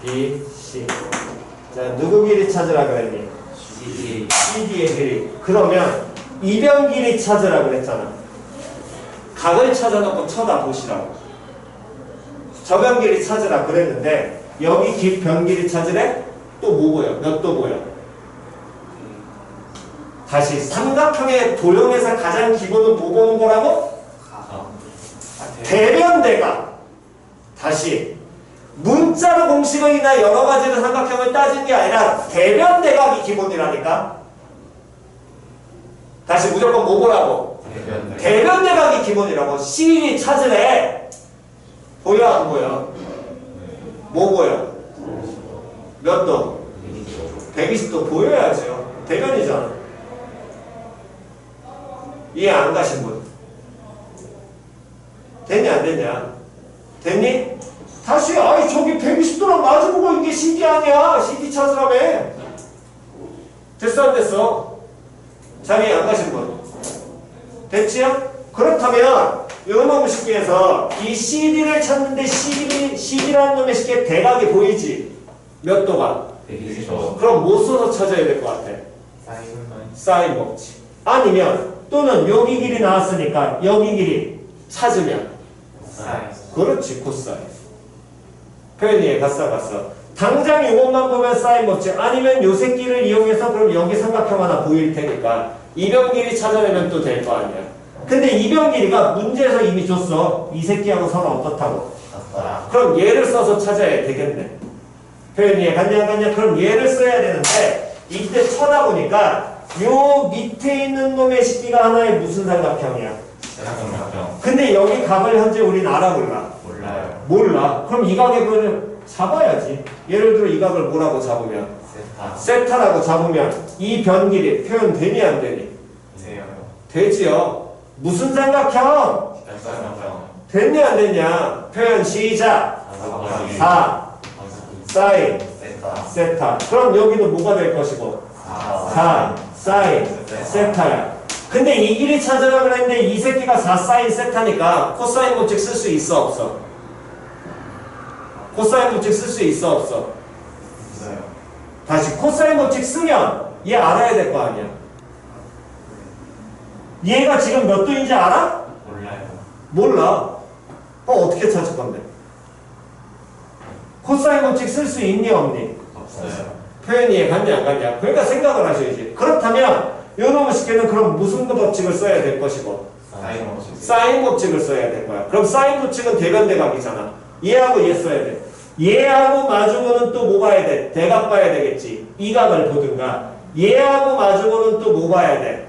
B, C. 자, 누구 길이 찾으라 그랬니? CD의 길이. 그러면 이변 길이 찾으라 그랬잖아. 각을 찾아놓고 쳐다보시라고. 저변 길이 찾으라 그랬는데 여기 변 길이 찾으래? 또 뭐 보여? 몇 도 보여? 다시 삼각형의 도형에서 가장 기본은 뭐 보는 거라고? 대변대각. 다시 문자로 공식이나 여러 가지로 삼각형을 따진 게 아니라 대변대각이 기본이라니까. 다시 무조건 뭐 보라고? 대변대각이 기본이라고. C를 찾으래. 보여 안 보여? 뭐 보여? 몇 도? 120도 보여야죠. 대변이잖아. 이해 안 가신 분? 됐냐 안 됐냐? 됐니? 다시 아이 저기 120도랑 마주보고 이게 CD 아니야. CD 찾으라며. 됐어 안 됐어? 잘 이해 안 가신 분? 됐지요? 그렇다면 요놈 식기에서 이 CD를 찾는데 CD라는 놈의 식기에 대각이 보이지? 몇 도가? 120도. 그럼 뭐 써서 찾아야 될 것 같아? 사인 먹지. 아니면 또는 여기 길이 나왔으니까 여기 길이 찾으면 그렇지 코사인. 표현이에 갔어. 당장 이것만 보면 사인 먹지. 아니면 요 새끼를 이용해서 그럼 여기 삼각형 하나 보일 테니까 이변 길이 찾아내면 또 될 거 아니야. 근데 이변 길이가 문제에서 이미 줬어. 이 새끼하고 서로 어떻다고? 그럼 얘를 써서 찾아야 되겠네. 표현이에 갔냐? 그럼 얘를 써야 되는데 이때 쳐다보니까 요 밑에 있는 놈의 식기가 하나의 무슨 삼각형이야? 근데 여기 각을 현재 우린 알아 몰라? 몰라. 그럼 이 각의 그걸 잡아야지. 예를 들어 이 각을 뭐라고 잡으면? 세타라고 잡으면 이 변 길이 표현 되니 안 되니? 되지요. 무슨 삼각형? 됐냐 안 됐냐? 표현 시작. 4 사인 세타. 그럼 여기도 뭐가 될 것이고? 4 사인 세타야. 근데 이 길이 찾으라 그랬는데 이 새끼가 4 사인 세타니까 코사인 법칙 쓸 수 있어 없어? 코사인 법칙 쓸 수 있어 없어? 다시 코사인 법칙 쓰면 얘 알아야 될 거 아니야. 얘가 지금 몇 도인지 알아? 몰라. 어떻게 찾을 건데? 코사인 법칙 쓸 수 있니 없니? 표현이 갔냐 안 갔냐? 그러니까 생각을 하셔야지. 그렇다면 요놈의 식기는 그럼 무슨 법칙을 써야 될 것이고? 사인 법칙을 써야 될 거야. 그럼 사인 법칙은 대변대각이잖아. 얘하고 얘 써야 돼. 얘하고 마주보는 또 뭐 봐야 돼? 대각 봐야 되겠지. 이 각을 보든가. 얘하고 마주보는 또 뭐 봐야 돼?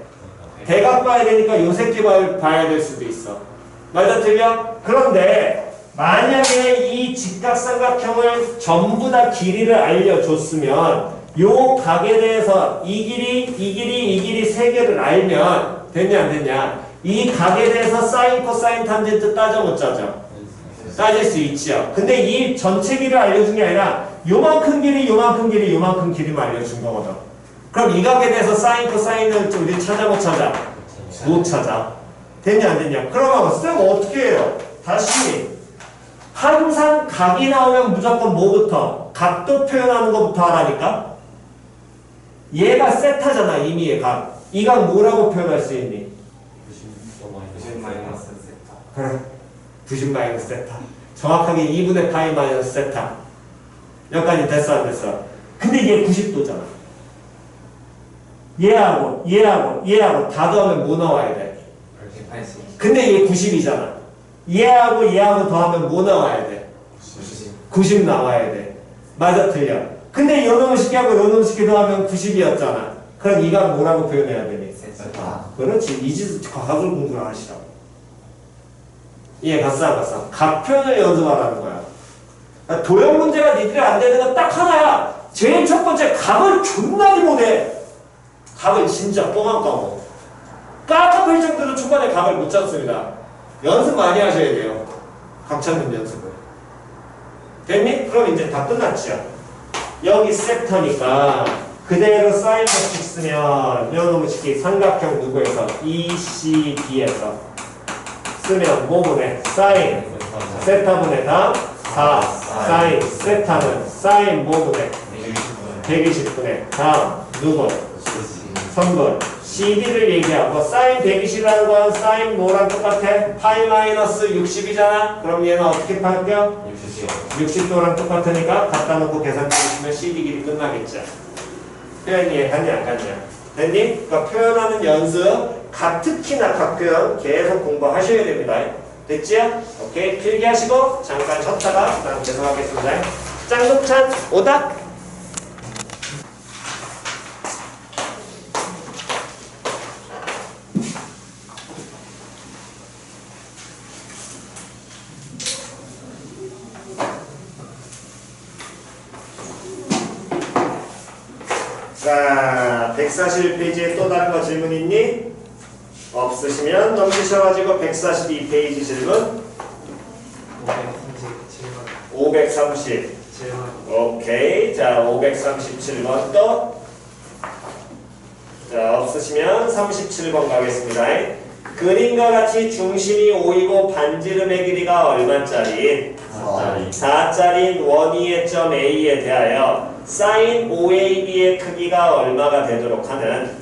대각 봐야 되니까 요 새끼 봐야 될 수도 있어. 맞아 틀려? 그런데 만약에 이 직각삼각형을 전부 다 길이를 알려줬으면 요 각에 대해서 이 길이 세 개를 알면 됐냐 안 됐냐? 이 각에 대해서 사인, 코사인, 탄젠트 따져 못 짜져? 따질 수 있지요. 근데 이 전체 길이를 알려준 게 아니라 요만큼 길이, 요만큼 길이, 요만큼 길이만 알려준 거거든. 그럼 이 각에 대해서 사인, 코사인을 우리 찾아 못 찾아? 못 찾아. 됐냐 안 됐냐? 그러면 쌤 어떻게 해요? 다시 항상 각이 나오면 무조건 뭐부터? 각도 표현하는 것부터 하라니까? 얘가 세타잖아. 이미 얘 각. 이 각 뭐라고 표현할 수 있니? 90-세타. 그래. 90 세타. 정확하게 2분의 파이 마이너스 세타. 여기까지 됐어 안 됐어? 근데 얘 90도잖아. 얘하고 다 더하면 뭐 나와야 돼? 근데 얘 90이잖아. 얘하고 더하면 뭐 나와야 돼? 90 나와야 돼. 맞아 틀려. 근데 요놈 식기하고 요놈 식기 더하면 90이었잖아. 그럼 이 각 뭐라고 표현해야 되니? 그렇지. 이제 과학을 공부를 하시라고. 이해 갔어 안 갔어? 각 표현을 연습하라는 거야. 도형 문제가 니들이 안 되는 건 딱 하나야. 제일 첫 번째, 각을 존나게 못해. 각을 진짜 뻥안 까먹어. 깜깜할 정도로 초반에 각을 못 잡습니다. 연습 많이 하셔야 돼요. 각 찾는 연습을. 됐니? 그럼 이제 다 끝났죠. 여기 섹터니까 그대로 사인 법칙 쓰면 이놈의 식이 삼각형 누구에서? ECB에서 쓰면 뭐분의? 사인 세타분의 다 4 사인 세타는 사인 뭐분의? 120분의 다음 누구? 선분 CD를 얘기하고 사인 120이라는 건 사인 뭐랑 똑같아? 파이 마이너스 60이잖아? 그럼 얘는 어떻게 바뀌어? 60도랑 똑같으니까 갖다 놓고 계산 해주시면 CD 길이 끝나겠죠. 표현 이해갔냐 안 갔냐? 됐니? 그러니까 표현하는 연습 특히나 각 표현 계속 공부하셔야 됩니다. 됐지요? 오케이 필기 하시고 잠깐 쉬었다가 그 다음 계속하겠습니다. 짱독찬 오답 자, 141페이지에 또 다른 거 질문 있니? 없으시면 넘기셔가지고 142페이지 질문 530 오케이. 자, 537번 또. 자, 없으시면 37번 가겠습니다. 그림과 같이 중심이 5이고 반지름의 길이가 얼마짜리? 4짜리인 원위의 점 A에 대하여 사인 5AB의 크기가 얼마가 되도록 하는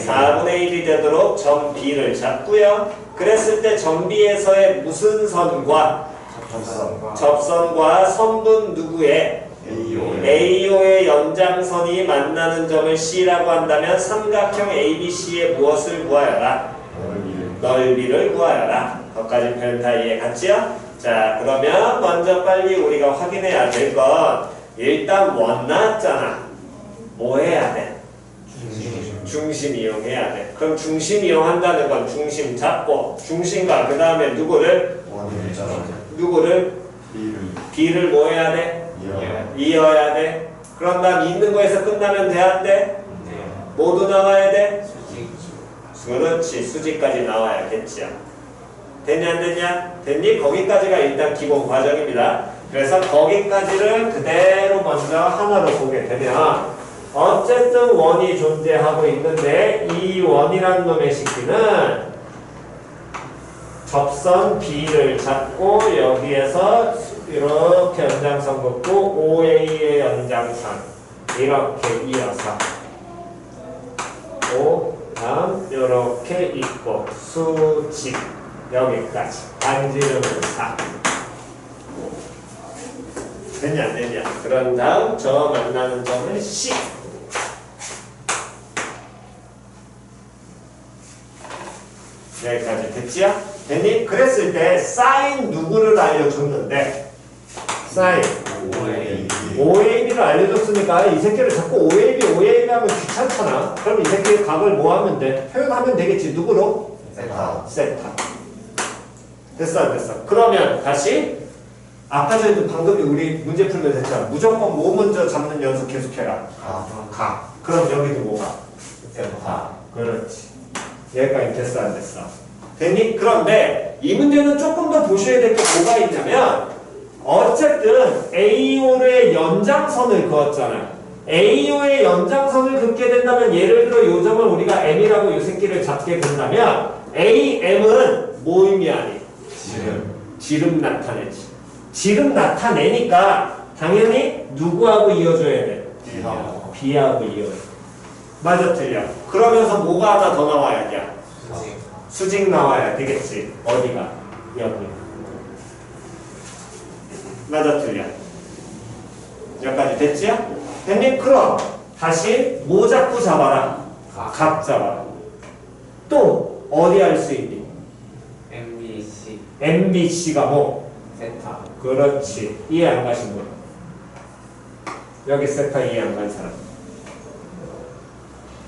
4분의 1이 되도록 점 B를 잡고요. 그랬을 때 점 B에서의 무슨 선과 접선과 선분 누구의 AO의 연장선이 만나는 점을 C라고 한다면 삼각형 ABC의 무엇을 구하여라? 넓이를 구하여라. 거기까지 표현 다 이해 갔지요? 자, 그러면 먼저 빨리 우리가 확인해야 될 건 일단 원 나왔잖아. 뭐 해야 돼? 중심 이용해야 돼. 그럼 중심 이용한다는 건 중심 잡고 중심과 그 다음에 누구를? B를 뭐 해야 돼? 이어야 돼. 그럼 난 있는 거에서 끝나면 돼 안 돼? 모두 나와야 돼? 그렇지. 수직까지 나와야겠지. 됐냐 안 됐냐? 됐니? 거기까지가 일단 기본 과정입니다. 그래서 거기까지를 그대로 먼저 하나로 보게 되면 어쨌든 원이 존재하고 있는데 이 원이라는 놈의 식기는 접선 B를 잡고 여기에서 이렇게 연장선 긋고 OA의 연장선 이렇게 이어서 다음 이렇게 있고 수직 여기까지 반지름은 4 됐냐 안 됐냐? 그런 다음 저 만나는 점은 C 여기까지 됐지요? 됐니? 그랬을 때 사인 누구를 알려줬는데 사인 OAB를 알려줬으니까 이 새끼를 자꾸 OAB 하면 귀찮잖아. 그럼 이 새끼의 각을 뭐 하면 돼? 표현하면 되겠지. 누구로? 세타. 됐어 안 됐어? 그러면 다시 아까 전에도 방금 우리 문제 풀면서 했잖아. 무조건 뭐 먼저 잡는 연습 계속해라. 각. 그럼 여기도 뭐가? 그렇지. 여기까지 됐어 안 됐어? 됐니? 그런데 이 문제는 조금 더 보셔야 될 게 뭐가 있냐면 어쨌든 AO의 연장선을 그었잖아. AO의 연장선을 긋게 된다면 예를 들어 요 점을 우리가 M이라고 요 새끼를 잡게 된다면 AM은 뭐 의미하니? 지름 나타내지. 지름 나타내니까 당연히 누구하고 이어줘야 돼? B하고 이어줘. 맞아 틀려. 그러면서 뭐가 하나 더 나와야 돼? 수직 나와야 되겠지. 어디가? 여기. 맞아 틀려. 여기까지 됐지요? 됐니? 그럼 다시 뭐 잡고 잡아라? 각 잡아라. 또 어디 할 수 있니? MBC가 뭐? 세타. 그렇지. 이해 안 가신 분? 여기 세타 이해 안 간 사람?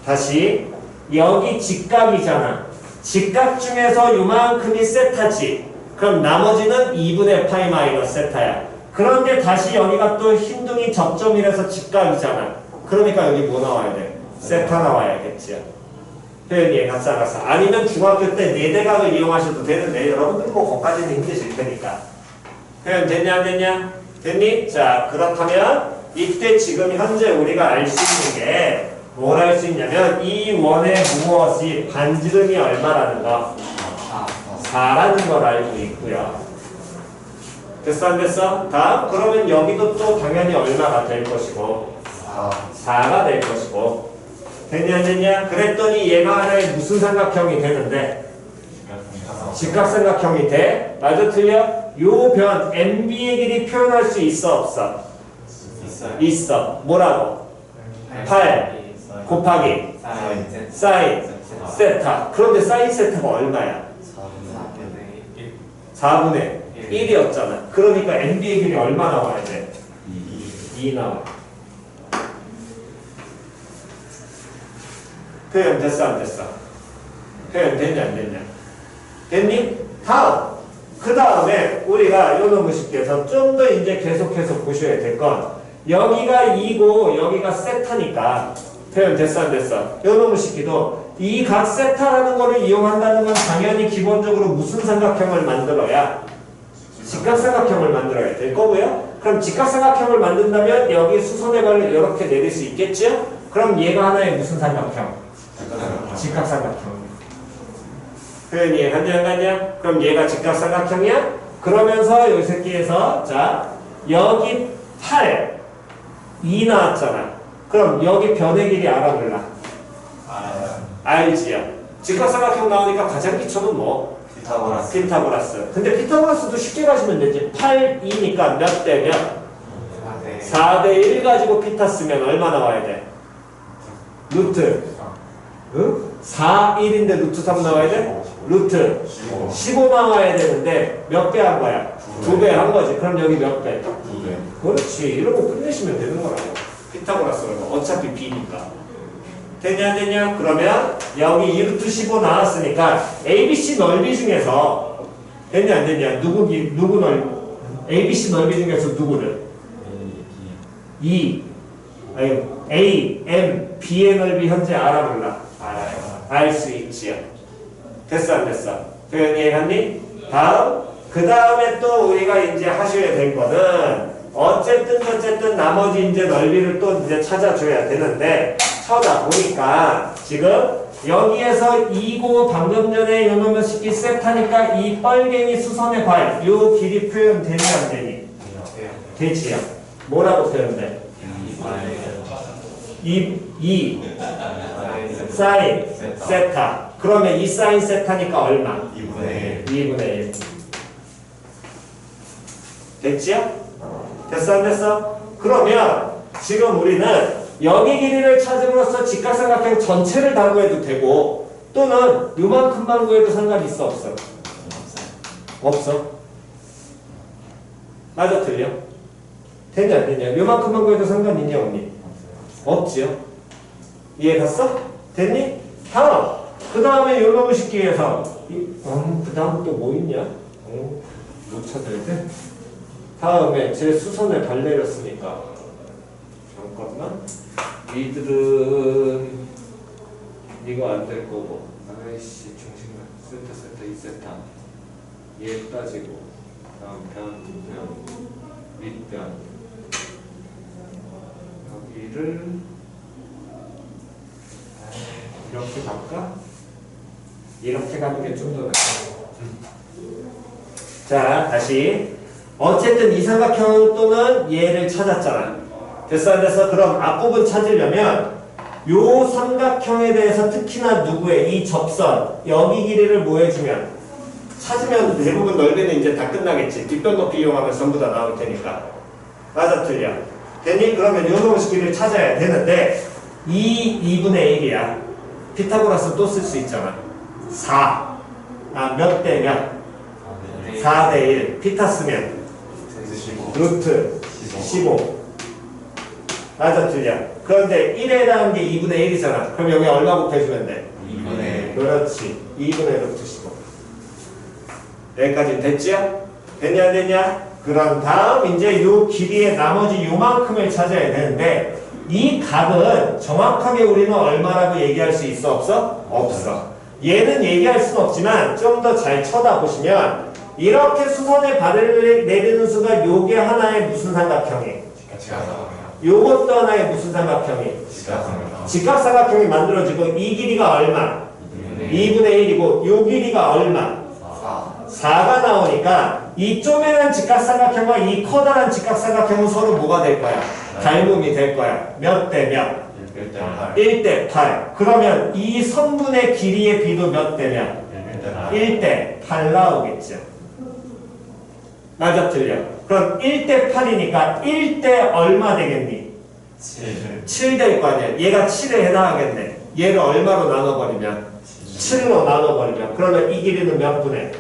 다시 여기 직각이잖아. 직각 중에서 요만큼이 세타지. 그럼 나머지는 2분의 파이 마이너스 세타야. 그런데 다시 여기가 또 흰둥이 접점이라서 직각이잖아. 그러니까 여기 뭐 나와야 돼? 세타 나와야겠지. 표현이 갔어. 아니면 중학교 때 네대각을 이용하셔도 되는데 여러분들 뭐 거기까지는 힘드실 테니까. 표현 됐냐 안 됐냐? 됐니? 자, 그렇다면 이때 지금 현재 우리가 알 수 있는 게 뭘 알 수 있냐면 이 원의 무엇이 반지름이 얼마라는 거 4라는 걸 알고 있고요. 됐어 안 됐어? 다음 그러면 여기도 또 당연히 얼마가 될 것이고 4가 될 것이고 됐냐 안 됐냐? 그랬더니 얘가 하나의 무슨 삼각형이 되는데 직각삼각형이 돼? 맞아 틀려? 요 변 MB의 길이 표현할 수 있어 없어? 있어. 뭐라고? 8 곱하기 사인 세타. 그런데 사인 세타가 얼마야? 4분의 1이었잖아. 그러니까 MB의 길이 얼마 나와야 돼? 2 나와. 표현 됐어 안 됐어? 표현 됐냐 안 됐냐? 됐니? 다음. 그 다음에 우리가 요놈의 식에서 좀 더 이제 계속해서 보셔야 될 건 여기가 2고 여기가 세타니까 표현 됐어 안 됐어? 요놈의 식기도 이 각 세타라는 거를 이용한다는 건 당연히 기본적으로 무슨 삼각형을 만들어야? 직각삼각형을 만들어야 될 거고요. 그럼 직각삼각형을 만든다면 여기 수선의 발을 이렇게 내릴 수 있겠죠? 그럼 얘가 하나의 무슨 삼각형? 직각삼각형. 표현이 갔냐 안 갔냐? 그럼 얘가 직각삼각형이야? 그러면서 요 새끼에서 자 여기 8 2 나왔잖아. 그럼 여기 변의 길이 알아 몰라? 알지요. 직각삼각형 나오니까 가장 기초는 뭐? 피타고라스. 근데 피타고라스도 쉽게 가시면 되지. 8 2니까 몇 대 몇? 4대 1 가지고 피타 쓰면 얼마 나와야 돼? 루트 4 1인데 루트 3 나와야 돼? 루트 15 나와야 되는데 몇 배 한 거야? 2배 한 거지. 그럼 여기 몇 배? 2배. 그렇지. 이러고 끝내시면 되는 거라고. 피타고라스는 어차피 B니까. 됐냐 안 됐냐? 그러면 여기 2루트 15 나왔으니까 ABC 넓이 중에서 됐냐 안 됐냐? 누구 넓이? ABC 넓이 중에서 누구를? A, M, B의 넓이 현재 알아 몰라? 알아요. 알 수 있지요. 됐어 안 됐어? 표현이 해갔니? 다음 그 다음에 또 우리가 이제 하셔야 될 거는 어쨌든 나머지 이제 넓이를 또 이제 찾아줘야 되는데 쳐다보니까 지금 여기에서 2고 방금 전에 요놈의 식기 세타니까 이 빨갱이 수선의 발 요 길이 표현 되니 안 되니? 되지요. 뭐라고 표현돼? 2 사인 세타. 그러면 이 사인 세타니까 얼마? 2분의 1. 됐지요? 됐어 안 됐어? 그러면 지금 우리는 여기 길이를 찾음으로써 직각삼각형 전체를 다 구해도 되고 또는 요만큼만 구해도 상관이 있어 없어? 없어. 맞아 틀려? 되냐 안 되냐? 요만큼만 구해도 상관 있냐 없니? 없지요? 이해 갔어? 됐니? 다음 그 다음에 요놈의 식기에서 그 다음 또 뭐 있냐? 못 찾아야 돼? 다음에 제 수선에 발 내렸으니까 잠깐만 이들은 이거 안 될 거고 아이씨 중심만 세타 2세타 얘 따지고 다음 변 밑변 여기를 이렇게 갈까? 이렇게 가는 게 좀 더 낫다. 자 다시 어쨌든 이 삼각형 또는 얘를 찾았잖아. 됐어 안 됐어? 그럼 앞부분 찾으려면 요 삼각형에 대해서 특히나 누구의 이 접선 여기 길이를 뭐 해주면 찾으면 대부분 넓이는 이제 다 끝나겠지. 뒷변 높이 이용하면 전부 다 나올 테니까. 맞아 틀려? 됐니? 그러면 요 놈의 길이를 찾아야 되는데 2분의 1이야. 피타고라스 또 쓸 수 있잖아. 4 몇 대 몇? 4대 1 피타 쓰면 루트 15 맞아 틀려? 그런데 1에 해당하는 게 2분의 1이잖아. 그럼 여기 얼마 곱해주면 돼? 2분의 1 그렇지. 2분의 루트 15 여기까지 됐지요? 됐냐 안 됐냐? 그런 다음 이제 요 길이의 나머지 요만큼을 찾아야 되는데 이 각은 정확하게 우리는 얼마라고 얘기할 수 있어 없어? 없어. 얘는 얘기할 수는 없지만 좀 더 잘 쳐다보시면 이렇게 수선의 발을 내리는 수가 요게 하나의 무슨 삼각형이? 요것도 하나의 무슨 삼각형이? 직각삼각형이 만들어지고 이 길이가 얼마? 2분의 1이고 요 길이가 얼마? 4가 나오니까 이 쪼매난 직각삼각형과 이 커다란 직각삼각형은 서로 뭐가 될 거야? 닮음이 될 거야. 몇 대 몇? 1대 8. 그러면 이 선분의 길이의 비도 몇 대면? 1대 8 나오겠죠. 맞아 틀려? 그럼 1대 8이니까 1대 얼마 되겠니? 7 될 거 아니야. 얘가 7에 해당하겠네. 얘를 얼마로 나눠버리면? 7로 나눠버리면. 그러면 이 길이는 몇 분의?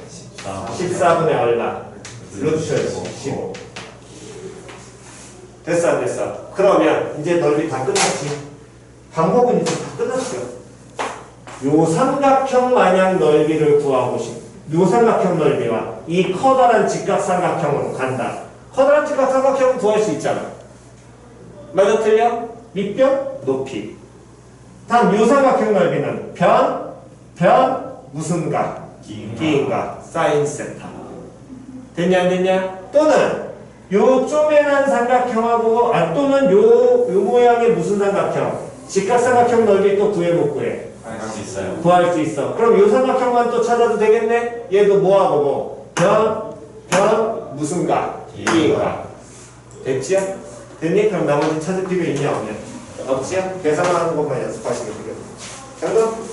14분의 얼마? 루트 15. 됐어 안 됐어? 그러면 이제 넓이 다 끝났지. 방법은 이제 다 끝났어. 요 삼각형 마냥 넓이를 구하고싶. 요 삼각형 넓이와 이 커다란 직각삼각형으로 간다. 커다란 직각삼각형은 구할 수 있잖아. 맞아 틀려? 밑변 높이. 다음 요 삼각형 넓이는 변 무슨 각? 긴 각. 사인 세타. 됐냐 안 됐냐? 또는 요 쪼매난 삼각형하고 또는 요 모양의 무슨 삼각형? 직각삼각형 넓이 또 구해 못 구해? 구할 수 있어. 그럼 요 삼각형만 또 찾아도 되겠네? 얘도 뭐하고 뭐? 변 무슨 각? 긴 각. 됐지요? 됐니? 그럼 나머지 찾을 필요 있냐 없냐? 없지요? 계산하는 것만 연습하시면 되겠네. 정도?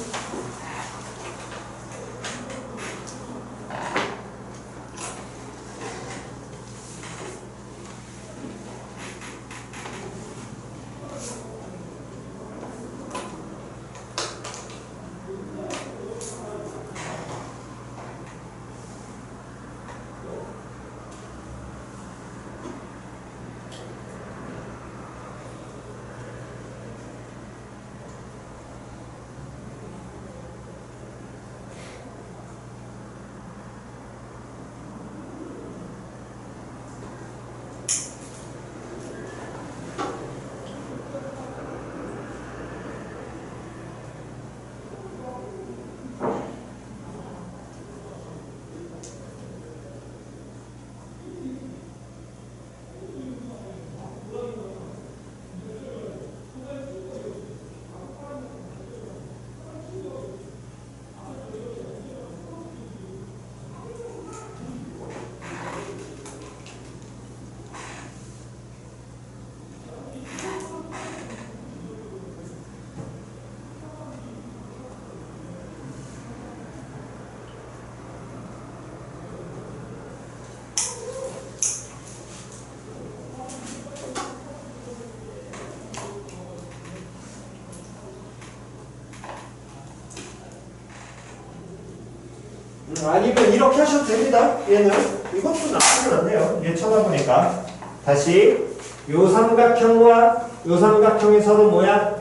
아니면 이렇게 하셔도 됩니다. 얘는 이것도 나쁘진 않네요. 얘 쳐다보니까 다시 요 삼각형과 요 삼각형이 서로 뭐야?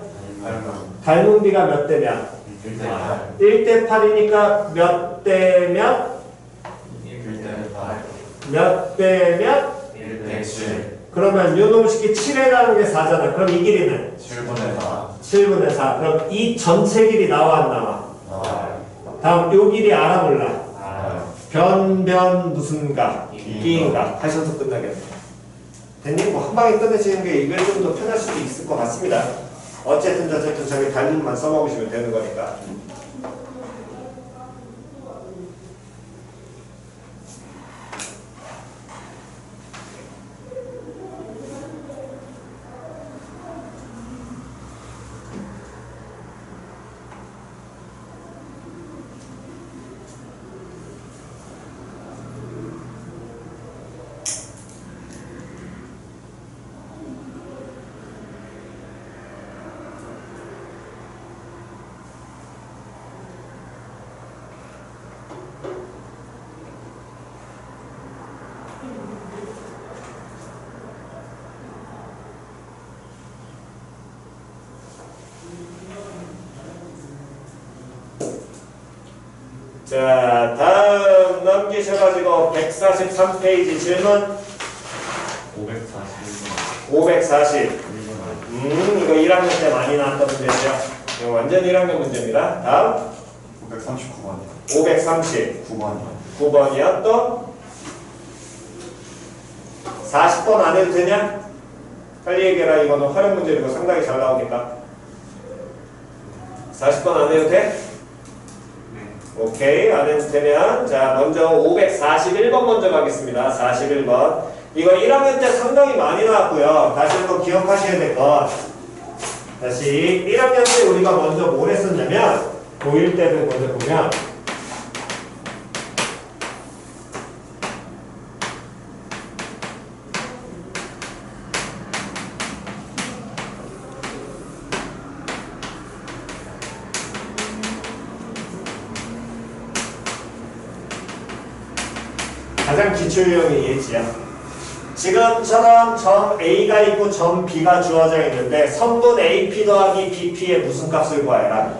닮은 비가 몇 대면? 1대 8이니까 몇 대 몇? 1대 8. 몇 대 몇? 1대 7. 그러면 요 놈식이 7에라는 게 4잖아. 그럼 이 길이는? 7분의 4. 7분의 4. 그럼 이 전체 길이 나와 안 나와? 나와요. 다음 요 길이 알아 몰라? 알아요. 변 무슨 각? 긴 각. 하셔서 끝나겠네. 됐니? 뭐 한 방에 끝내시는 게 이걸 좀 더 편할 수도 있을 것 같습니다. 어쨌든 저쨌든 저기 닮음만 써먹으시면 되는 거니까. 자, 다음 넘기셔가지고 143페이지 질문. 540. 이거 1학년 때 많이 나왔던 문제죠. 이거 완전 1학년 문제입니다. 다음 539번이요. 539번이요. 9번이요. 또 40번 안 해도 되냐? 빨리 얘기해라. 이거는 활용 문제이고 상당히 잘 나오니까. 40번 안 해도 돼? 오케이. 안 해도 되면 자 먼저 541번 먼저 가겠습니다. 41번. 이거 1학년 때 상당히 많이 나왔고요. 다시 한번 기억하셔야 될 것. 다시 1학년 때 우리가 먼저 뭘 했었냐면 고1 때를 먼저 보면 가장 기초 유형이 예지야. 지금처럼 점 A가 있고 점 B가 주어져 있는데 선분 AP 더하기 BP의 무슨 값을 구하여라?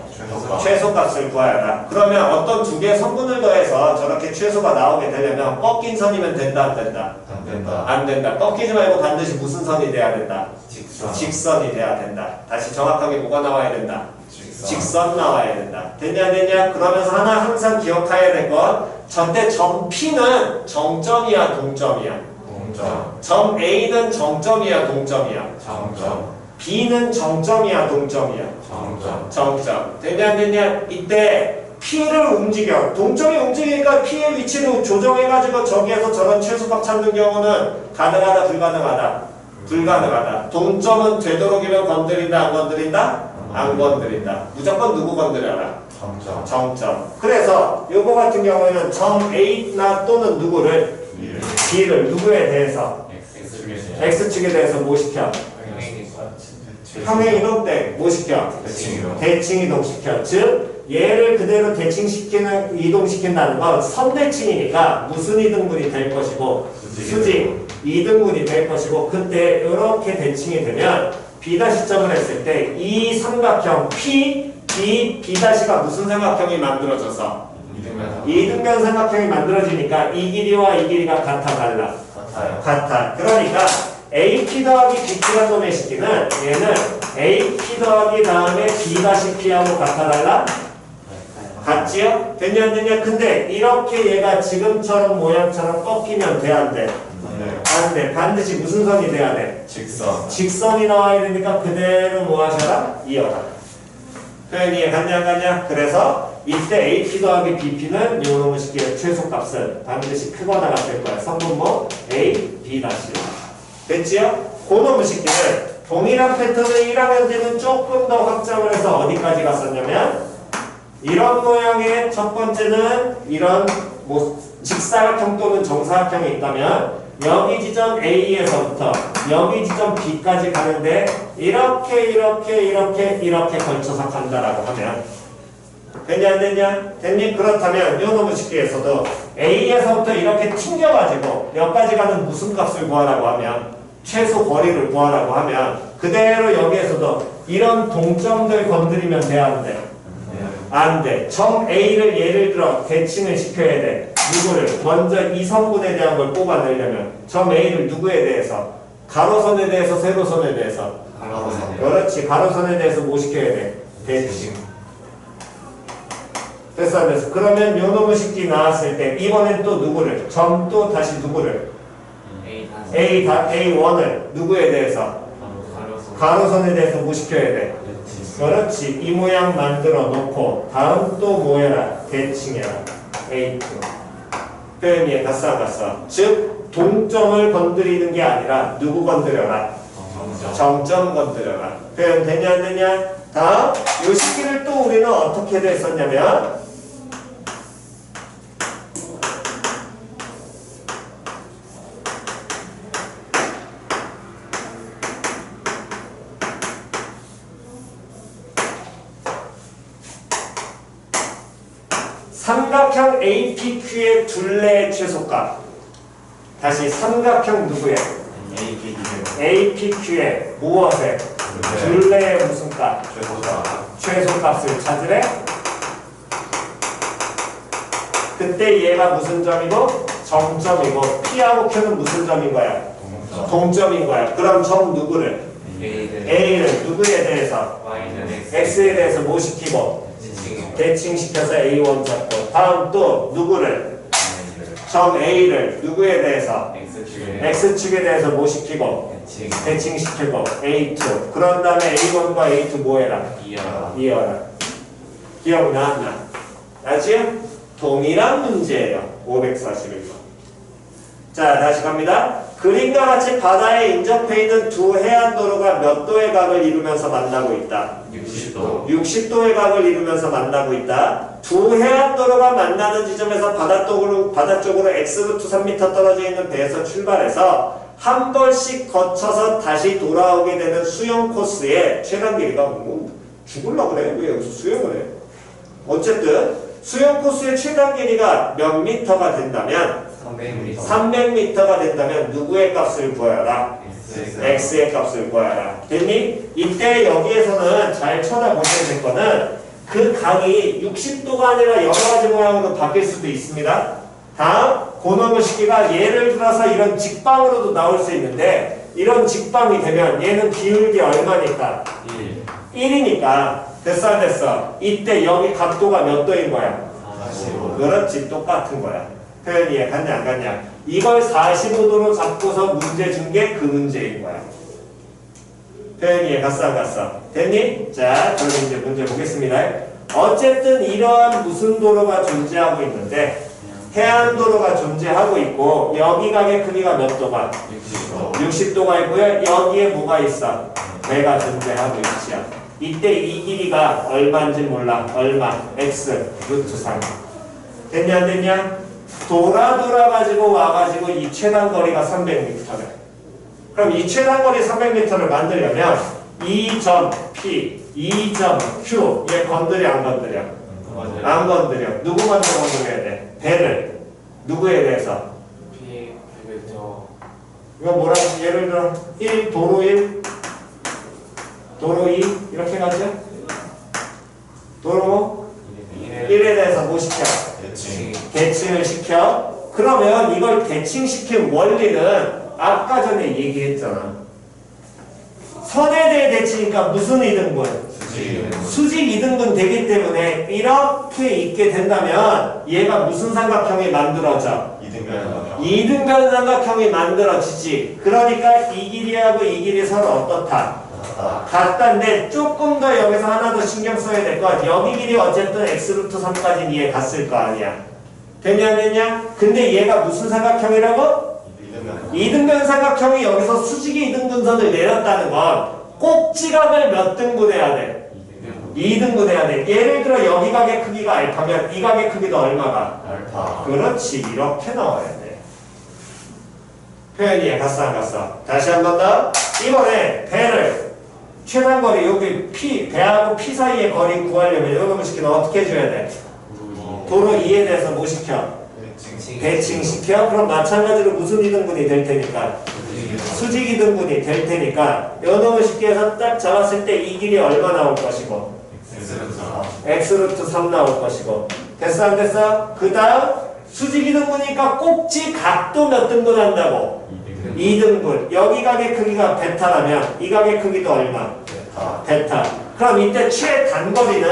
최소값을 구하여라. 그러면 어떤 두 개의 선분을 더해서 저렇게 최소가 나오게 되려면 꺾인 선이면 된다 안 된다? 안 된다. 안 된다. 꺾이지 말고 반드시 무슨 선이 돼야 된다? 직선. 직선이 돼야 된다. 다시 정확하게 뭐가 나와야 된다? 직선. 직선 나와야 된다. 됐냐 됐냐? 그러면서 하나 항상 기억해야 될 건 저때 점 P는 정점이야 동점이야? 동점. 점 A는 정점이야 동점이야? 정점. B는 정점이야 동점이야? 정점. 정점. 됐냐 안 됐냐? 이때 P를 움직여. 동점이 움직이니까 P의 위치를 조정해가지고 저기에서 저런 최소값 찾는 경우는 가능하다 불가능하다? 불가능하다. 동점은 되도록이면 건드린다 안 건드린다? 안 건드린다. 무조건 누구 건드려라? 정점. 정점. 그래서 요거 같은 경우에는 점 A나 또는 누구를? B를 누구에 대해서? X축에 X축에 대해서 뭐 시켜? 평행 이동때 뭐 시켜? 대칭이요. 대칭 이동시켜. 즉 얘를 그대로 대칭시키는 이동시킨다는 건 선대칭이니까 무슨 이등분이 될 것이고 수직 이등분이 될 것이고 그때 이렇게 대칭이 되면 B'점을 했을 때 이 삼각형 P, B, B'가 무슨 삼각형이 만들어져서 이등변 삼각형이 만들어지니까 이 길이와 이 길이가 같아 달라? 같아요. 같아. 그러니까 AP 더하기 BP가 소매시키는 얘는 AP 더하기 다음에 B'P하고 같아 달라? 같지요? 됐냐 안 됐냐? 근데 이렇게 얘가 지금처럼 모양처럼 꺾이면 돼 안 돼? 네. 안 돼. 반드시 무슨 선이 돼야 돼? 직선. 직선이 나와야 되니까 그대로 뭐 하셔라? 이어라. 표현 이해 갔냐 안 갔냐? 그래서 이때 AP 더하기 BP는 요놈의 식기의 최소값은 반드시 크거나 같을 거야. 성분모 A, B 다시. 됐지요? 그놈의 식기는 동일한 패턴을 1학년 때는 조금 더 확장을 해서 어디까지 갔었냐면 이런 모양의 첫 번째는 이런 뭐 직사각형 또는 정사각형이 있다면 여기 지점 A에서부터 여기 지점 B까지 가는데 이렇게 걸쳐서 간다라고 하면 됐냐 안 됐냐? 됐니? 그렇다면 요 놈의 식기에서도 A에서부터 이렇게 튕겨가지고 여기까지 가는 무슨 값을 구하라고 하면 최소 거리를 구하라고 하면 그대로 여기에서도 이런 동점들 건드리면 돼야 안 돼? 안 돼. 점 A를 예를 들어 대칭을 시켜야 돼. 누구를? 먼저 이 성분에 대한 걸 뽑아내려면 점 A를 누구에 대해서? 가로선에 대해서 세로선에 대해서? 가로선. 그렇지. 가로선에 대해서 뭐 시켜야 돼? 대칭. 됐어 안 됐어? 그러면 요 놈의 식기 나왔을 때 이번엔 또 누구를? 점 또 다시 누구를? A1을 누구에 대해서? 가로선에 대해서 뭐 시켜야 돼? 그렇지. 이 모양 만들어 놓고 다음 또 뭐 해라? 대칭해라. A2. 표현 이해 갔어 안 갔어? 즉 동점을 건드리는 게 아니라 누구 건드려라? 정점 건드려라. 표현 되냐 안 되냐? 다음 요 식기를 또 우리는 어떻게 했었냐면 삼각형 APQ의 둘레의 최소값. 다시 삼각형 누구의? APQ의 무엇의? 둘레의 무슨 값? 최소값을 찾으래? 그때 얘가 무슨 점이고? 정점이고 P하고 Q는 무슨 점인 거야? 동점인 거야. 그럼 점 누구를? A는 A를 누구에 대해서? Y는 X에 대해서 뭐 시키고? 대칭시켜서 A1 잡고 다음 또 누구를? 점 A를 누구에 대해서? X축에 X축에 대해서 뭐 시키고? 대칭시키고 A2 그런 다음에 A1과 A2 뭐 해라? 이어라. 기억나? 안 나? 나지? 동일한 문제예요. 541번. 자, 다시 갑니다. 그림과 같이 바다에 인접해 있는 두 해안도로가 몇 도의 각을 이루면서 만나고 있다. 60도 60도의 각을 이루면서 만나고 있다. 두 해안도로가 만나는 지점에서 바다 쪽으로 X루트 3m 떨어져 있는 배에서 출발해서 한 번씩 거쳐서 다시 돌아오게 되는 수영 코스의 최단 길이가 뭐 죽을라 그래? 왜 여기서 수영을 해? 어쨌든 수영 코스의 최단 길이가 몇 미터가 된다면 300m 300m가 된다면 누구의 값을 구하라? x의 값을 구하라. 됐니? 이때 여기에서는 잘 쳐다보셔야 될 거는 그 각이 60도가 아니라 여러 가지 모양으로 바뀔 수도 있습니다. 다음 고노무식기가 예를 들어서 이런 직방으로도 나올 수 있는데 이런 직방이 되면 얘는 기울기 얼마니까? 1이니까 됐어 안 됐어? 이때 여기 각도가 몇 도인 거야? 45 그렇지 똑같은 거야. 표현 이해 갔냐 안 갔냐? 이걸 45도로 잡고서 문제 준 게 그 문제인 거야. 표현 이해 갔어 안 갔어? 됐니? 자 그럼 이제 문제 보겠습니다. 어쨌든 이러한 무슨 도로가 존재하고 있는데 해안도로가 존재하고 있고 여기 각의 크기가 몇 도가? 60도가 있고요. 여기에 뭐가 있어? 배가 존재하고 있지요. 이때 이 길이가 얼마인지 몰라. 얼마? x 루트 3. 됐냐 안 됐냐? 돌아가지고 와가지고 이 최단 거리가 300m래. 그럼 이 최단 거리 300m를 만들려면 이 점 P, 이 점 Q 얘 건드려 안 건드려? 안 건드려. 누구 먼저 건드려야 돼? 배를. 누구에 대해서? 이거 뭐라고? 예를 들어 1 도로 1 도로 2 이렇게 가죠? 도로 1에 대해서 뭐 시켜? 대칭을 시켜. 그러면 이걸 대칭시킨 원리는 아까 전에 얘기했잖아. 선에 대해 대칭이니까 무슨 이등분? 수직 이등분 되기 때문에 이렇게 있게 된다면 얘가 무슨 삼각형이 만들어져? 이등변 삼각형이 만들어지지. 그러니까 이 길이하고 이 길이 서로 어떻다? 같다인데 조금 더 여기서 하나 더 신경 써야 될 것 같아. 여기 길이 어쨌든 x루트 3까지는 이해 갔을 거 아니야. 됐냐 안 됐냐? 근데 얘가 무슨 삼각형이라고? 이등변 삼각형이 여기서 수직의 이등분선을 내렸다는 건 꼭지각을 몇 등분 해야 돼? 2등분 해야 돼. 예를 들어 여기 각의 크기가 알파면 이 각의 크기도 얼마가? 알파. 그렇지. 이렇게 나와야 돼. 표현이 갔어 안 갔어? 다시 한 번 더. 이번에 배를 최단거리 여기 P, 배하고 P 사이의 거리 구하려면 이런 식으로 어떻게 해줘야 돼? 도로 2에 대해서 뭐 시켜? 대칭시켜? 그럼 마찬가지로 무슨 이등분이 될 테니까? 수직 이등분이 될 테니까 이놈을 쉽게 해서 딱 잡았을 때 이 길이 얼마 나올 것이고 x루트 3 나올 것이고 됐어 안 됐어? 그 다음 수직 이등분이니까 꼭지 각도 몇 등분 한다고? 2등분. 여기 각의 크기가 베타라면 이 각의 크기도 얼마? 베타. 그럼 이때 최단거리는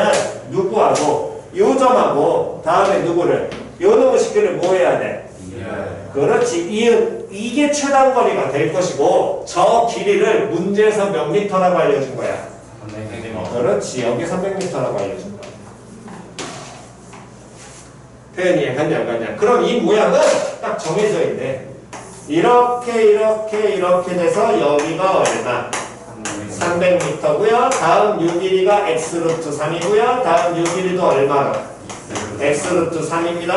누구하고? 요 점하고 다음에 누구를? 요 놈의 식기를 뭐 해야 돼? 그렇지. 이게 최단거리가 될 것이고 저 길이를 문제에서 몇 미터라고 알려준 거야? 그렇지. 여기 300m라고 알려준 거야. 표현이 갔냐 안 갔냐? 그럼 이 모양은 딱 정해져 있네. 이렇게 돼서 여기가 얼마? 300m고요. 다음 요 길이가 x루트 3이고요. 다음 요 길이도 얼마로? x루트 3입니다.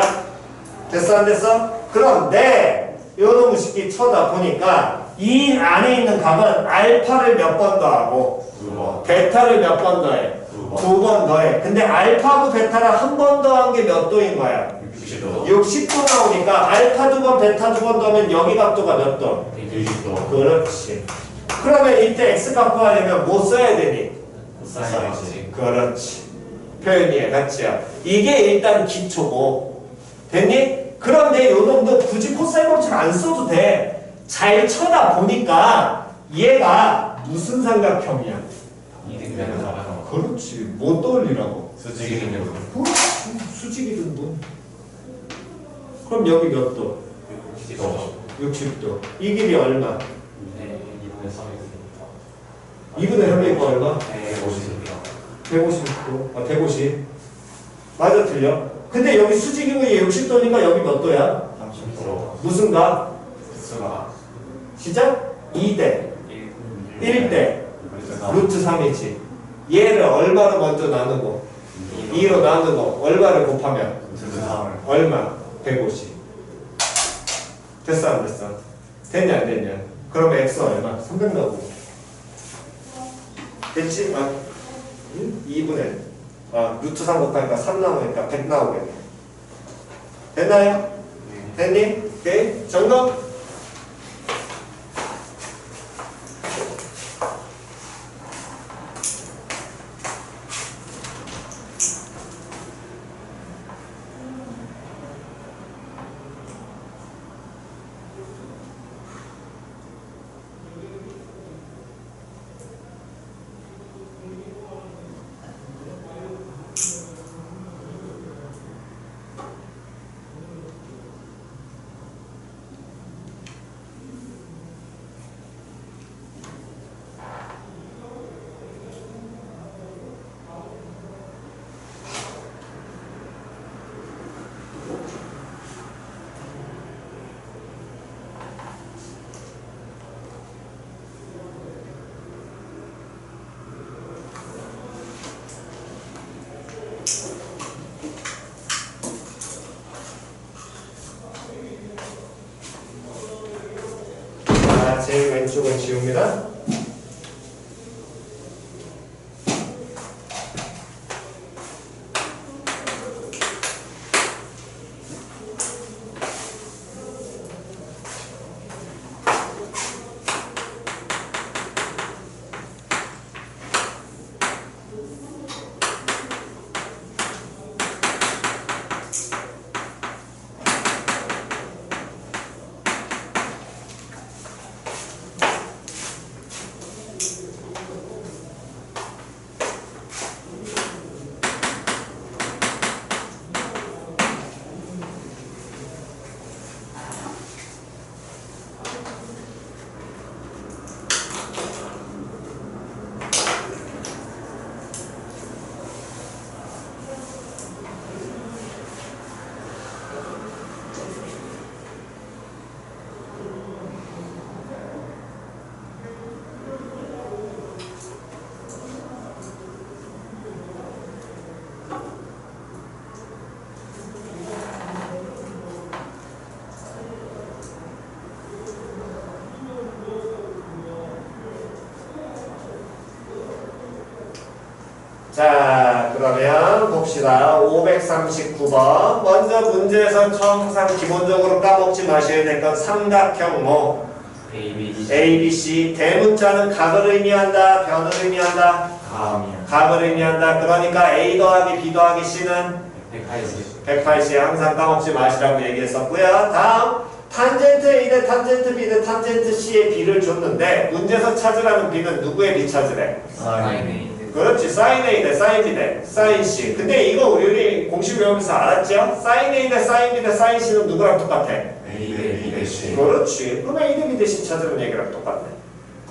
됐어 안 됐어? 그런데 요놈 식기 쳐다보니까 이 안에 있는 값은 알파를 몇 번 더하고 베타를 몇 번 더해? 2번 더해. 근데 알파하고 베타를 한 번 더한 게 몇 도인 거야? 60도 나오니까 알파 2번 베타 2번 더하면 여기 각도가 몇 도? 160도. 그렇지. 그러면 이때 x 값 구하려면 뭐 써야 되니? 그렇지. 표현이 같지요. 이게 일단 기초고. 됐니? 그런데 요놈도 굳이 코사인 법칙 안 써도 돼. 잘 쳐다보니까 얘가 무슨 삼각형이야? 이등변 사람. 그렇지. 뭐 떠올리라고? 수직이 능력. 수직이든 뭐. 그럼 여기 몇 도? 60도. 60도. 이 길이 얼마? 네, 2분의 3이니까. 2분의 3이고 얼마? 150이요. 150도. 아, 150. 맞아, 틀려. 근데 여기 수직이고 얘 60도니까 여기 몇 도야? 30도. 무슨 가? 수가 시작? 2대 1. 1대 루트 3이지. 얘를 얼마로 먼저 나누고 2로 나누고 얼마를 곱하면 루트 3을. 얼마? 150. 됐어 안 됐어? 됐냐 안 됐냐? 그러면 x 얼마? 300 나오고. 됐지? 2분의 루트 3 곱하니까 3 나오니까 100 나오겠네. 됐나요? 됐니? 오케이. 정답? 제일 왼쪽은 지웁니다. 자, 그러면 봅시다. 539번. 먼저 문제에서 항상 기본적으로 까먹지 마셔야 될 건 삼각형 뭐? A, B, C. 대문자는 각을 의미한다, 변을 의미한다? 감이야. 각을 의미한다. 그러니까 A 더하기 B 더하기 C는 180. 180. 항상 까먹지 마시라고 얘기했었고요. 다음. 탄젠트 A 대 탄젠트 B 대 탄젠트 C의 B를 줬는데 문제에서 찾으라는 B는 누구의 B 찾으래? 사인이. 그렇지. 사인 A 대 사인 B 대 사인 C. 근데 이거 우리 공식 외우면서 알았죠? 사인 A 대 사인 B 대 사인 C는 누구랑 똑같아? A 대 B 대 C. 그렇지. 그럼 A 대 B 대 C 찾으면 얘기랑 똑같네.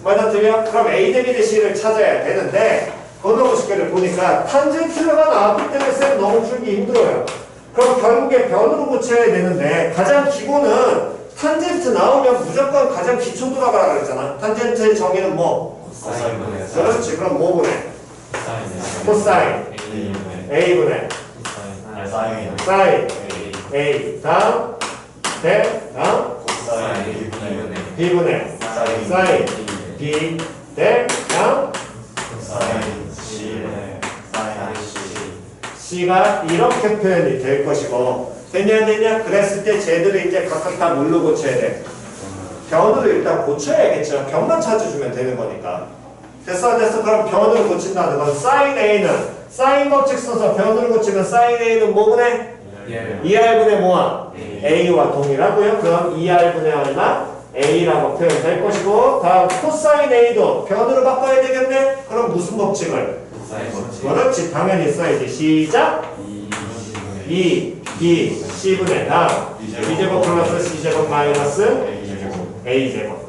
맞아 틀려? 그럼 A 대 B 대 C를 찾아야 되는데 번호 50개를 보니까 탄젠트가 나왔기 때문에 쌤 너무 풀기 힘들어요. 그럼 결국에 변으로 고쳐야 되는데 가장 기본은 탄젠트 나오면 무조건 가장 기초 돌아가라 그랬잖아. 탄젠트의 정의는 뭐? 사인분의 그렇지. 그럼 뭐 보내? 사인. 코사인 A분의 A분의 사인. 사인 A. A 다음 대 다음 코사인 B분의 B분의 사인. 사인 B 대 다음 사인 C분의 사인 C. C가 이렇게 표현이 될 것이고 됐냐 안 됐냐? 그랬을 때 쟤들을 이제 각각 다 뭘로 고쳐야 돼? 변으로 일단 고쳐야겠죠. 변만 찾아주면 되는 거니까. 됐어 됐어. 그럼 변으로 고친다는 건 사인 A는 사인 법칙 써서 변으로 고치면 사인 A는 뭐분의? 2R분의 뭐야? A와 동일하고요. 그럼 2R분의 얼마? A라고 표현될 것이고 다음 코사인 A도 변으로 바꿔야 되겠네? 그럼 무슨 법칙을? 사인 법칙. 그렇지 당연히 써야지. 시작! 2, B, C분의 다음 B제곱 플러스 C제곱 마이너스 A제곱.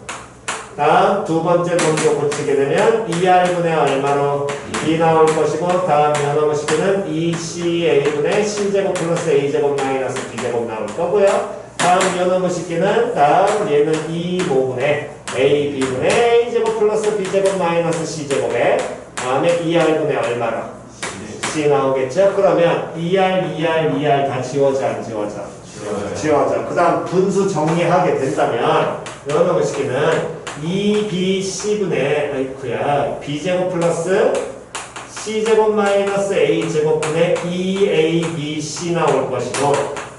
다음 두 번째 놈도 고치게 되면 2R분의 얼마로 2 나올 것이고 다음 연어무식기는 2CA분의 C제곱 플러스 A제곱 마이너스 B제곱 나올 거고요. 다음 연어무식기는 다음 얘는 2모분의 AB분의 A제곱 플러스 B제곱 마이너스 C제곱에 다음에 2R분의 얼마로 C 나오겠죠? 그러면 2R 다 지워져 안 지워져? 지워져. 그 다음 분수 정리하게 된다면 연어무식기는 2BC분의 아이쿠야 B제곱 플러스 C제곱 마이너스 A제곱분의 2ABC 나올 것이고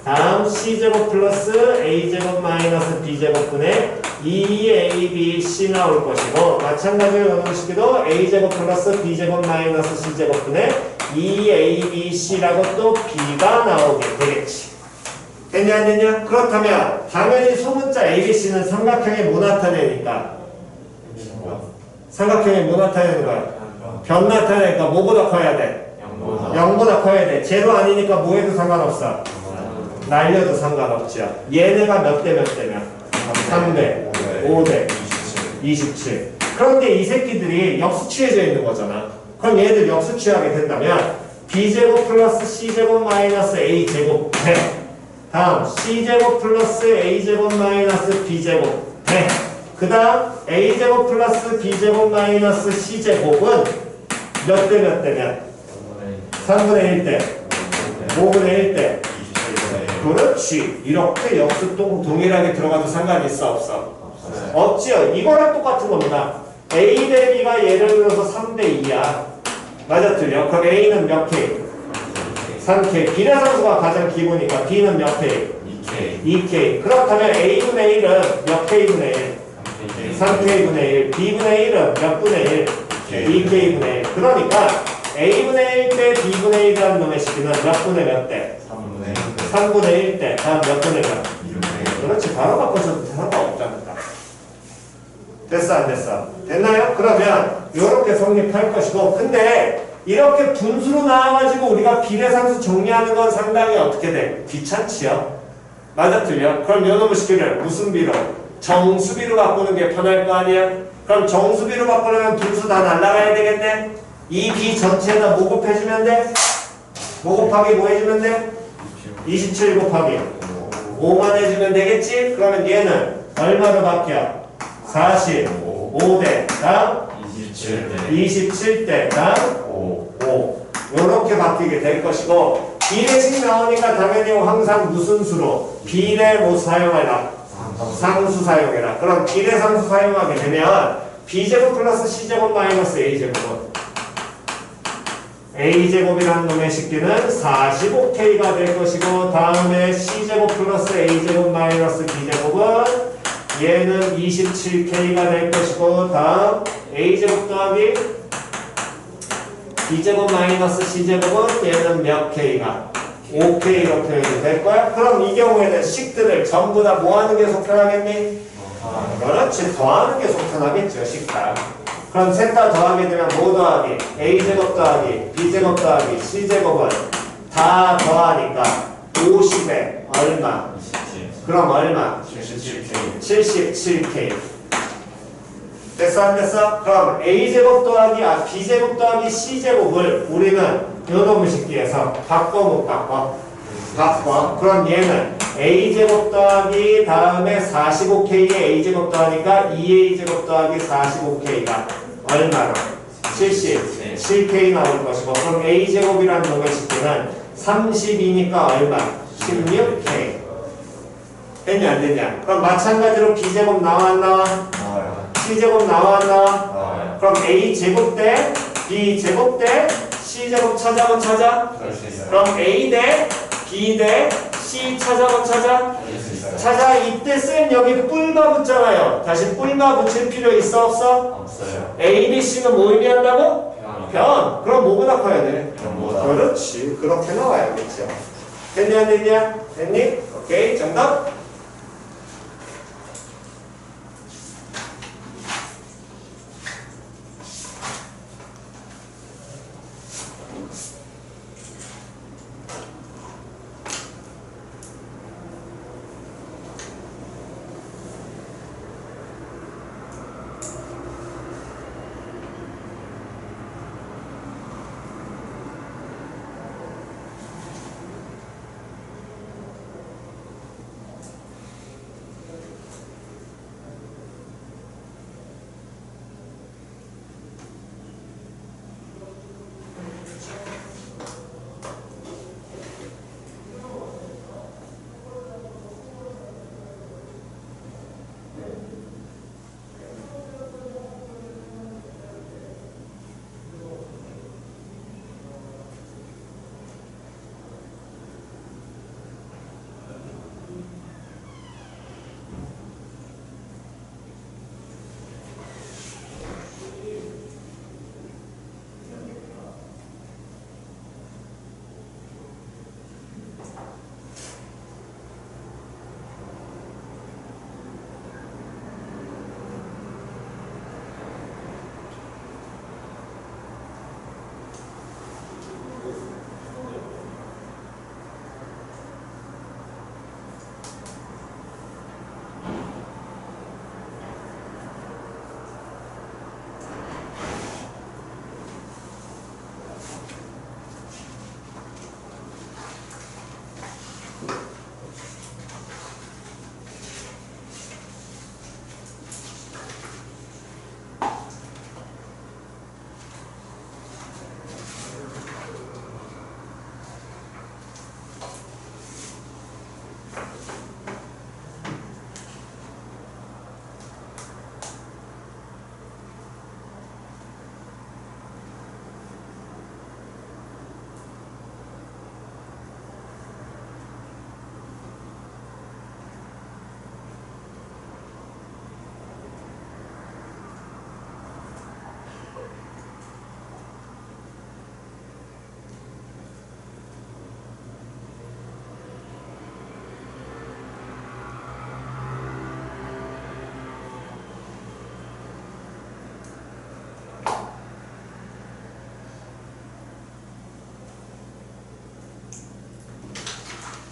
다음 C제곱 플러스 A제곱 마이너스 B제곱분의 2ABC 나올 것이고 마찬가지로 연놈식기도 A제곱 플러스 B제곱 마이너스 C제곱분의 2ABC라고 또 B가 나오게 되겠지. 됐냐 안 됐냐? 그렇다면 당연히 소문자 ABC는 삼각형에 뭐 나타내니까? 삼각형에 뭐 나타내는 거야? 변 나타내니까 뭐보다 커야 돼? 0보다 커야 돼. 제로 아니니까 뭐 해도 상관없어. 날려도 상관없죠. 얘네가 몇 대 몇 대면? 3대, 5대, 27. 그런데 이 새끼들이 역수취해져 있는 거잖아. 그럼 얘들 역수취하게 된다면 B제곱 플러스 C제곱 마이너스 A제곱 대 다음 C제곱 플러스 A제곱 마이너스 B제곱 대 그 다음 A제곱 플러스 B제곱 마이너스 C제곱은 몇 대 몇 대면? 3분의 1대 5분의 1대 그렇지. 이렇게 역수 동일하게 들어가도 상관이 있어 없어? 없지요. 이거랑 똑같은 겁니다. A 대 B가 예를 들어서 3대 2야. 맞아 틀려? 그럼 A는 몇 K? 3K. 비례상수가 가장 기본이니까 B는 몇 K? 2K. 그렇다면 A분의 1은 몇 K분의 1? 3K분의 1. B분의 1은 몇 분의 1? 2K분의 1. 그러니까 A분의 1 대 B분의 1이라는 놈의 식기는 몇 분의 몇 대? 3분의 1 대. 다음 몇 분의 몇? 그렇지. 바로 바꿔줘도 상관없잖아. 됐어 안 됐어? 됐나요? 그러면 이렇게 성립할 것이고 근데 이렇게 분수로 나와가지고 우리가 비례상수 정리하는 건 상당히 어떻게 돼? 귀찮지요? 맞아 틀려? 그럼 요놈의 식기를 무슨 비로? 정수비로 바꾸는 게 편할 거 아니야? 그럼 정수비로 바꾸려면 분수 다 날라가야 되겠네? 이 비 전체에다 뭐 곱해주면 돼? 뭐 곱하기 뭐 해주면 돼? 27 곱하기 5만 해주면 되겠지? 그러면 얘는 얼마로 바뀌어? 45대 다음 27대 다음 5 요렇게 바뀌게 될 것이고 비례식 나오니까 당연히 항상 무슨 수로? 비례 못 사용해라 상수 사용해라. 그럼 비례상수 사용하게 되면 B제곱 플러스 C제곱 마이너스 A제곱은 A제곱이라는 놈의 식기는 45K가 될 것이고 다음에 C제곱 플러스 A제곱 마이너스 B제곱은 얘는 27K가 될 것이고 다음 A제곱 더하기 B제곱 마이너스 C제곱은 얘는 몇 K가? 5K로 표현이 될 거야? 그럼 이 경우에는 식들을 전부 다 뭐 하는 게 속편하겠니? 그렇지. 더하는 게 속편하겠죠. 식다. 그럼 셋 다 더하게 되면 뭐 더하기? A제곱 더하기 B제곱 더하기 C제곱은 다 더하니까 50에 얼마? 그럼 얼마? 77K. 됐어 안 됐어? 그럼 A제곱 더하기 B제곱 더하기 C제곱을 우리는 요놈의 식기에서 바꿔 못 바꿔? 바꿔. 그럼 얘는 A제곱 더하기 다음에 45K에 A제곱 더하니까 2A제곱 더하기 45K가 얼마나? 77K 나올 것이고 그럼 A제곱이라는 놈의 식기는 32니까 얼마? 16K. 됐냐 안 됐냐? 그럼 마찬가지로 B제곱 나와 안 나와? C제곱 나와 안 나와? 그럼 A제곱 대 B제곱 대 C제곱 찾아면 찾아? 그럼 A 대 B 대 C 찾아면 찾아? 찾아. 이때 쌤 여기 뿔마 붙잖아요. 다시 뿔마 붙일 필요 있어 없어? 없어요. A, B, C는 뭐 의미한다고? 변. 그럼 뭐보다 커야 돼? 변보다. 그렇지. 그렇게 나와야겠죠. 됐냐 안 됐냐? 됐니? 오케이 정답.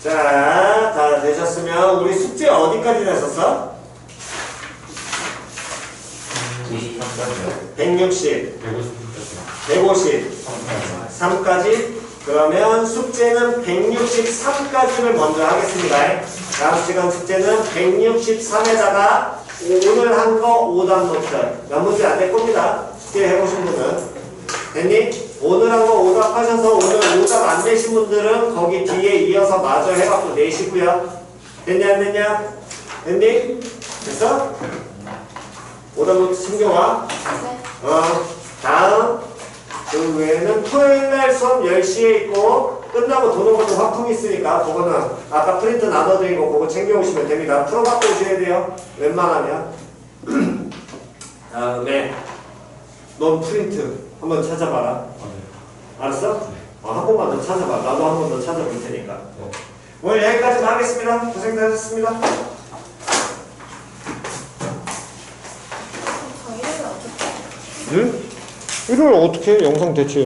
자, 다 되셨으면 우리 숙제 어디까지 냈었어? 93까지요. 160, 150까지요. 150, 3까지. 그러면 숙제는 163까지를 먼저 하겠습니다. 다음 시간 숙제는 163에다가 오늘 한 거 오답 노트. 몇 문제 안 될 겁니다. 숙제 해보신 분은. 됐니? 오늘 한 거 오답 하셔서 오늘 오답 안 되신 분들은 거기 뒤에 이어서 마저 해갖고 내시고요. 됐냐 안 됐냐? 됐니? 됐어? 오답 노트 챙겨와. 다음 그 외에는 토요일날 수업 10시에 있고 끝나고 도는 것도 화풍이 있으니까 그거는 아까 프린트 나눠드린 거 그거 챙겨오시면 됩니다. 풀어갖고 오셔야 돼요. 웬만하면. 다음에 넌 프린트 한번 찾아봐라. 알았어? 한 번만 더 찾아봐. 나도 한 번 더 찾아볼 테니까. 오늘 여기까지만 하겠습니다. 고생들 하셨습니다. 저 이름을 어떻게 응? 이걸 어떻게 해? 영상 대체